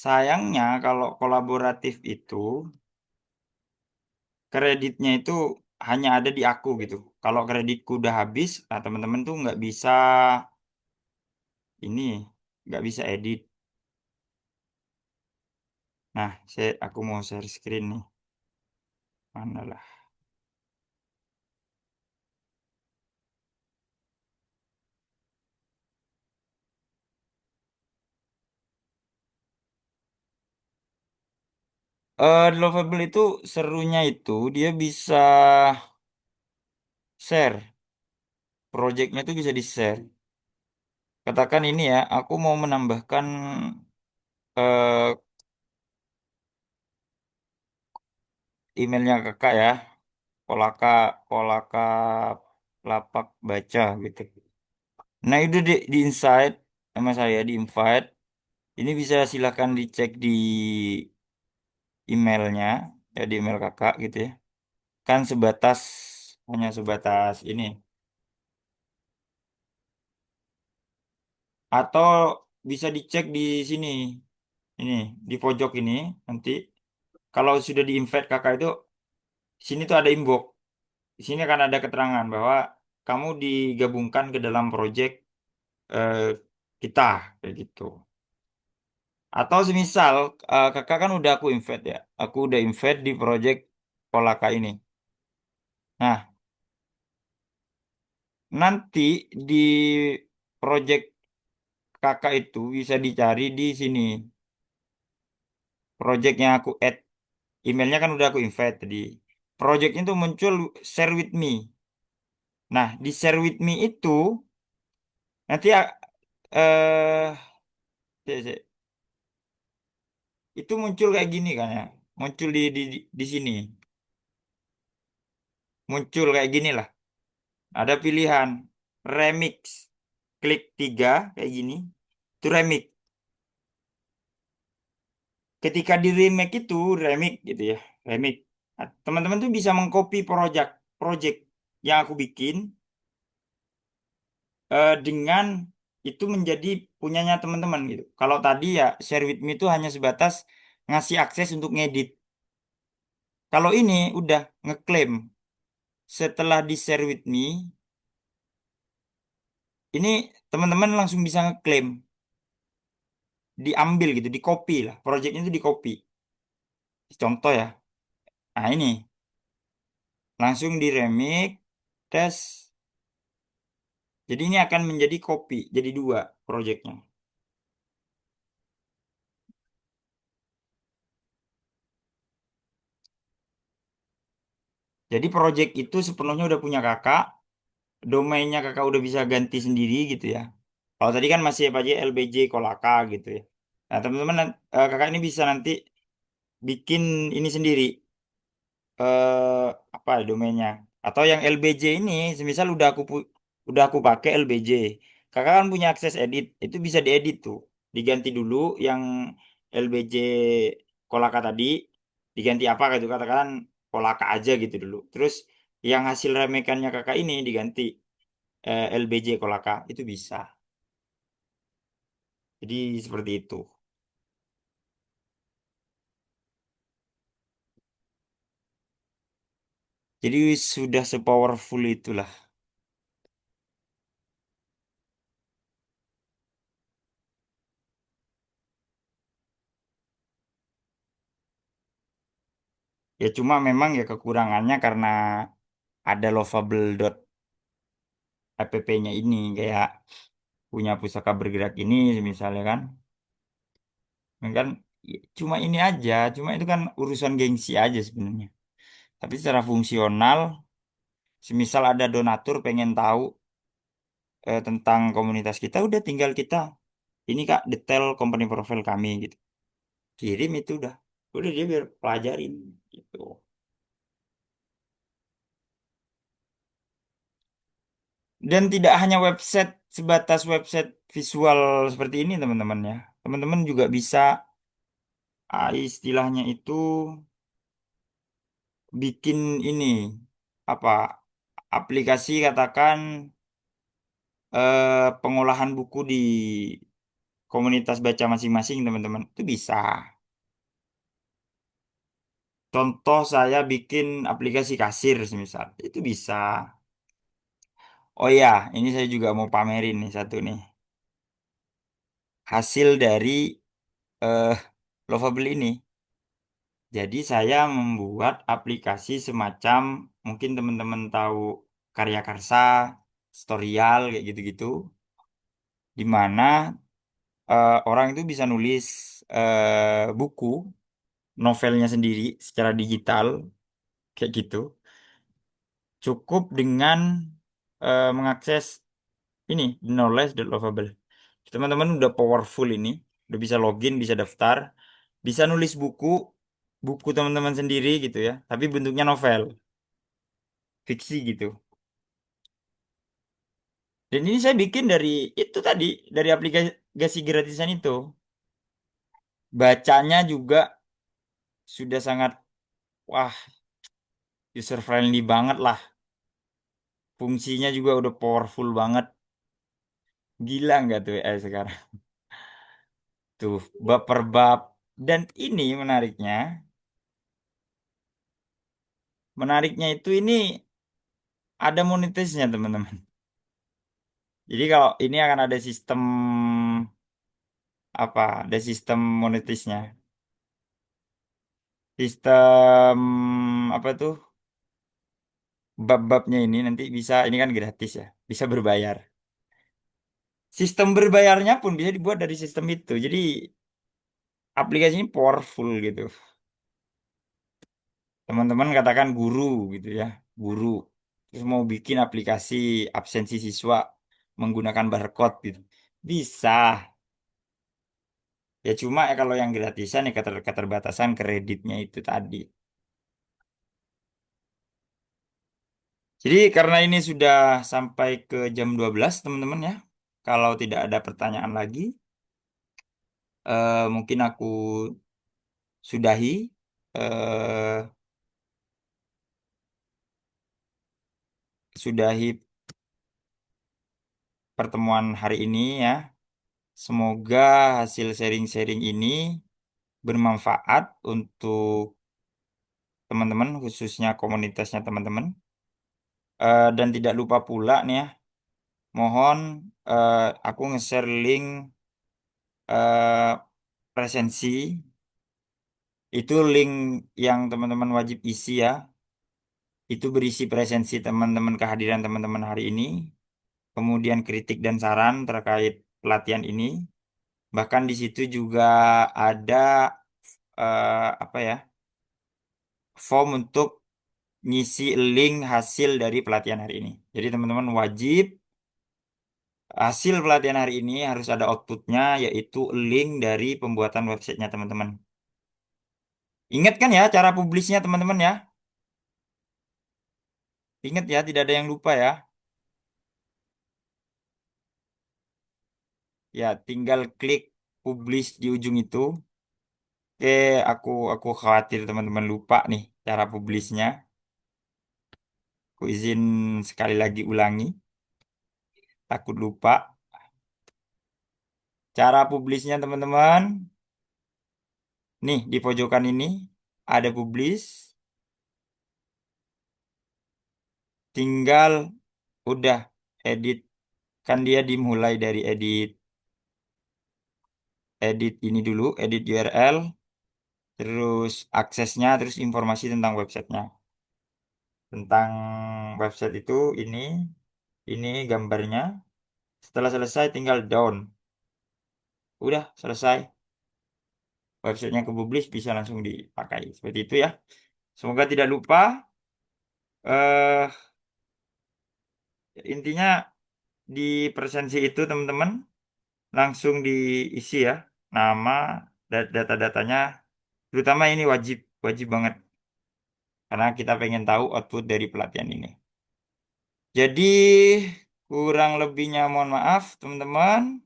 Sayangnya kalau kolaboratif itu kreditnya itu hanya ada di aku gitu. Kalau kreditku udah habis, nah teman-teman tuh nggak bisa ini, nggak bisa edit. Nah, aku mau share screen nih. Mana lah? Lovable itu serunya itu dia bisa share, projectnya tuh bisa di-share. Katakan ini ya, aku mau menambahkan eh, emailnya kakak ya, Polaka Polaka lapak baca gitu. Nah itu di insight sama saya di invite. Ini bisa silahkan dicek di emailnya, ya di email kakak gitu ya. Kan sebatas hanya sebatas ini. Atau bisa dicek di sini, ini di pojok ini nanti. Kalau sudah di invite kakak itu, sini tuh ada inbox. Di sini akan ada keterangan bahwa kamu digabungkan ke dalam project eh, kita kayak gitu. Atau semisal kakak kan udah aku invite ya, aku udah invite di project Polaka ini. Nah, nanti di project kakak itu bisa dicari di sini. Project yang aku add, emailnya kan udah aku invite tadi. Projectnya tuh muncul share with me. Nah, di share with me itu nanti eh cek, cek. Itu muncul kayak gini kan ya. Muncul di sini. Muncul kayak gini lah. Ada pilihan remix. Klik 3 kayak gini. Itu remix. Ketika di remake itu remix gitu ya. Remix. Nah, teman-teman tuh bisa mengcopy project yang aku bikin dengan itu menjadi punyanya teman-teman gitu. Kalau tadi ya share with me itu hanya sebatas ngasih akses untuk ngedit. Kalau ini udah ngeklaim setelah di share with me, ini teman-teman langsung bisa ngeklaim, diambil gitu, di copy lah. Projectnya itu di copy. Contoh ya. Nah ini langsung di remix, tes. Jadi ini akan menjadi copy, jadi dua projectnya. Jadi project itu sepenuhnya udah punya kakak, domainnya kakak udah bisa ganti sendiri gitu ya. Kalau tadi kan masih apa aja LBJ Kolaka gitu ya. Nah teman-teman kakak ini bisa nanti bikin ini sendiri, eh apa domainnya, atau yang LBJ ini semisal udah aku pakai LBJ, kakak kan punya akses edit, itu bisa diedit tuh, diganti dulu yang LBJ Kolaka tadi, diganti apa gitu, katakan Kolaka aja gitu dulu, terus yang hasil remekannya kakak ini diganti LBJ Kolaka, itu bisa. Jadi seperti itu. Jadi sudah sepowerful itulah. Ya cuma memang ya kekurangannya karena ada lovable.app-nya ini kayak punya pusaka bergerak ini misalnya kan. Kan cuma ini aja, cuma itu kan urusan gengsi aja sebenarnya. Tapi secara fungsional, semisal ada donatur pengen tahu tentang komunitas kita, udah tinggal kita ini Kak detail company profile kami gitu. Kirim itu udah dia biar pelajarin gitu. Dan tidak hanya website sebatas website visual seperti ini teman-teman ya. Teman-teman juga bisa istilahnya itu bikin ini apa aplikasi katakan pengolahan buku di komunitas baca masing-masing teman-teman itu bisa. Contoh saya bikin aplikasi kasir misal itu bisa. Oh ya, ini saya juga mau pamerin nih satu nih. Hasil dari eh Lovable ini. Jadi saya membuat aplikasi semacam mungkin teman-teman tahu Karya Karsa, Storyal kayak gitu-gitu, di mana orang itu bisa nulis buku, novelnya sendiri secara digital kayak gitu. Cukup dengan mengakses ini knowledge.lovable. Teman-teman udah powerful ini, udah bisa login, bisa daftar, bisa nulis buku teman-teman sendiri gitu ya, tapi bentuknya novel, fiksi gitu. Dan ini saya bikin dari itu tadi, dari aplikasi gratisan itu. Bacanya juga sudah sangat, wah, user friendly banget lah. Fungsinya juga udah powerful banget. Gila nggak tuh AI sekarang? Tuh, bab per bab. Dan ini menariknya itu ini ada monetisnya teman-teman. Jadi kalau ini akan ada sistem apa? Ada sistem monetisnya. Sistem apa tuh? Bab-babnya ini nanti bisa, ini kan gratis ya, bisa berbayar. Sistem berbayarnya pun bisa dibuat dari sistem itu. Jadi aplikasi ini powerful gitu. Teman-teman katakan guru gitu ya, guru. Terus mau bikin aplikasi absensi siswa menggunakan barcode gitu. Bisa. Ya cuma ya kalau yang gratisan ya keterbatasan kreditnya itu tadi. Jadi karena ini sudah sampai ke jam 12 teman-teman ya. Kalau tidak ada pertanyaan lagi, mungkin aku sudahi eh, sudahi pertemuan hari ini ya. Semoga hasil sharing-sharing ini bermanfaat untuk teman-teman, khususnya komunitasnya teman-teman. Dan tidak lupa pula nih ya, mohon eh, aku nge-share link eh, presensi. Itu link yang teman-teman wajib isi ya. Itu berisi presensi teman-teman, kehadiran teman-teman hari ini, kemudian kritik dan saran terkait pelatihan ini. Bahkan di situ juga ada apa ya, form untuk ngisi link hasil dari pelatihan hari ini. Jadi teman-teman wajib hasil pelatihan hari ini harus ada outputnya, yaitu link dari pembuatan websitenya teman-teman. Ingat kan ya cara publisnya teman-teman ya? Ingat ya, tidak ada yang lupa ya. Ya, tinggal klik publish di ujung itu. Oke, aku khawatir teman-teman lupa nih cara publishnya. Aku izin sekali lagi ulangi. Takut lupa. Cara publishnya teman-teman. Nih, di pojokan ini ada publish. Tinggal udah edit. Kan dia dimulai dari edit ini dulu, edit URL, terus aksesnya, terus informasi tentang websitenya. Tentang website itu ini gambarnya. Setelah selesai tinggal down. Udah selesai. Websitenya ke publish bisa langsung dipakai. Seperti itu ya. Semoga tidak lupa. eh Intinya di presensi itu teman-teman langsung diisi ya. Nama, data-datanya. Terutama ini wajib, wajib banget. Karena kita pengen tahu output dari pelatihan ini. Jadi kurang lebihnya mohon maaf teman-teman.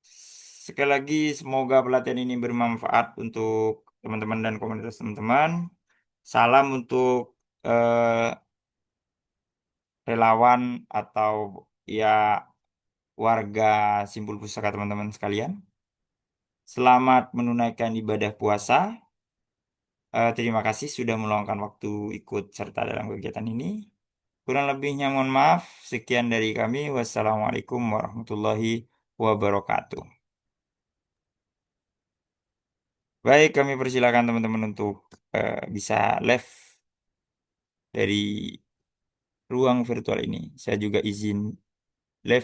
Sekali lagi semoga pelatihan ini bermanfaat untuk teman-teman dan komunitas teman-teman. Salam untuk eh, relawan atau ya warga Simpul Pusaka teman-teman sekalian. Selamat menunaikan ibadah puasa. Terima kasih sudah meluangkan waktu ikut serta dalam kegiatan ini. Kurang lebihnya mohon maaf. Sekian dari kami. Wassalamualaikum warahmatullahi wabarakatuh. Baik, kami persilakan teman-teman untuk bisa live dari ruang virtual ini. Saya juga izin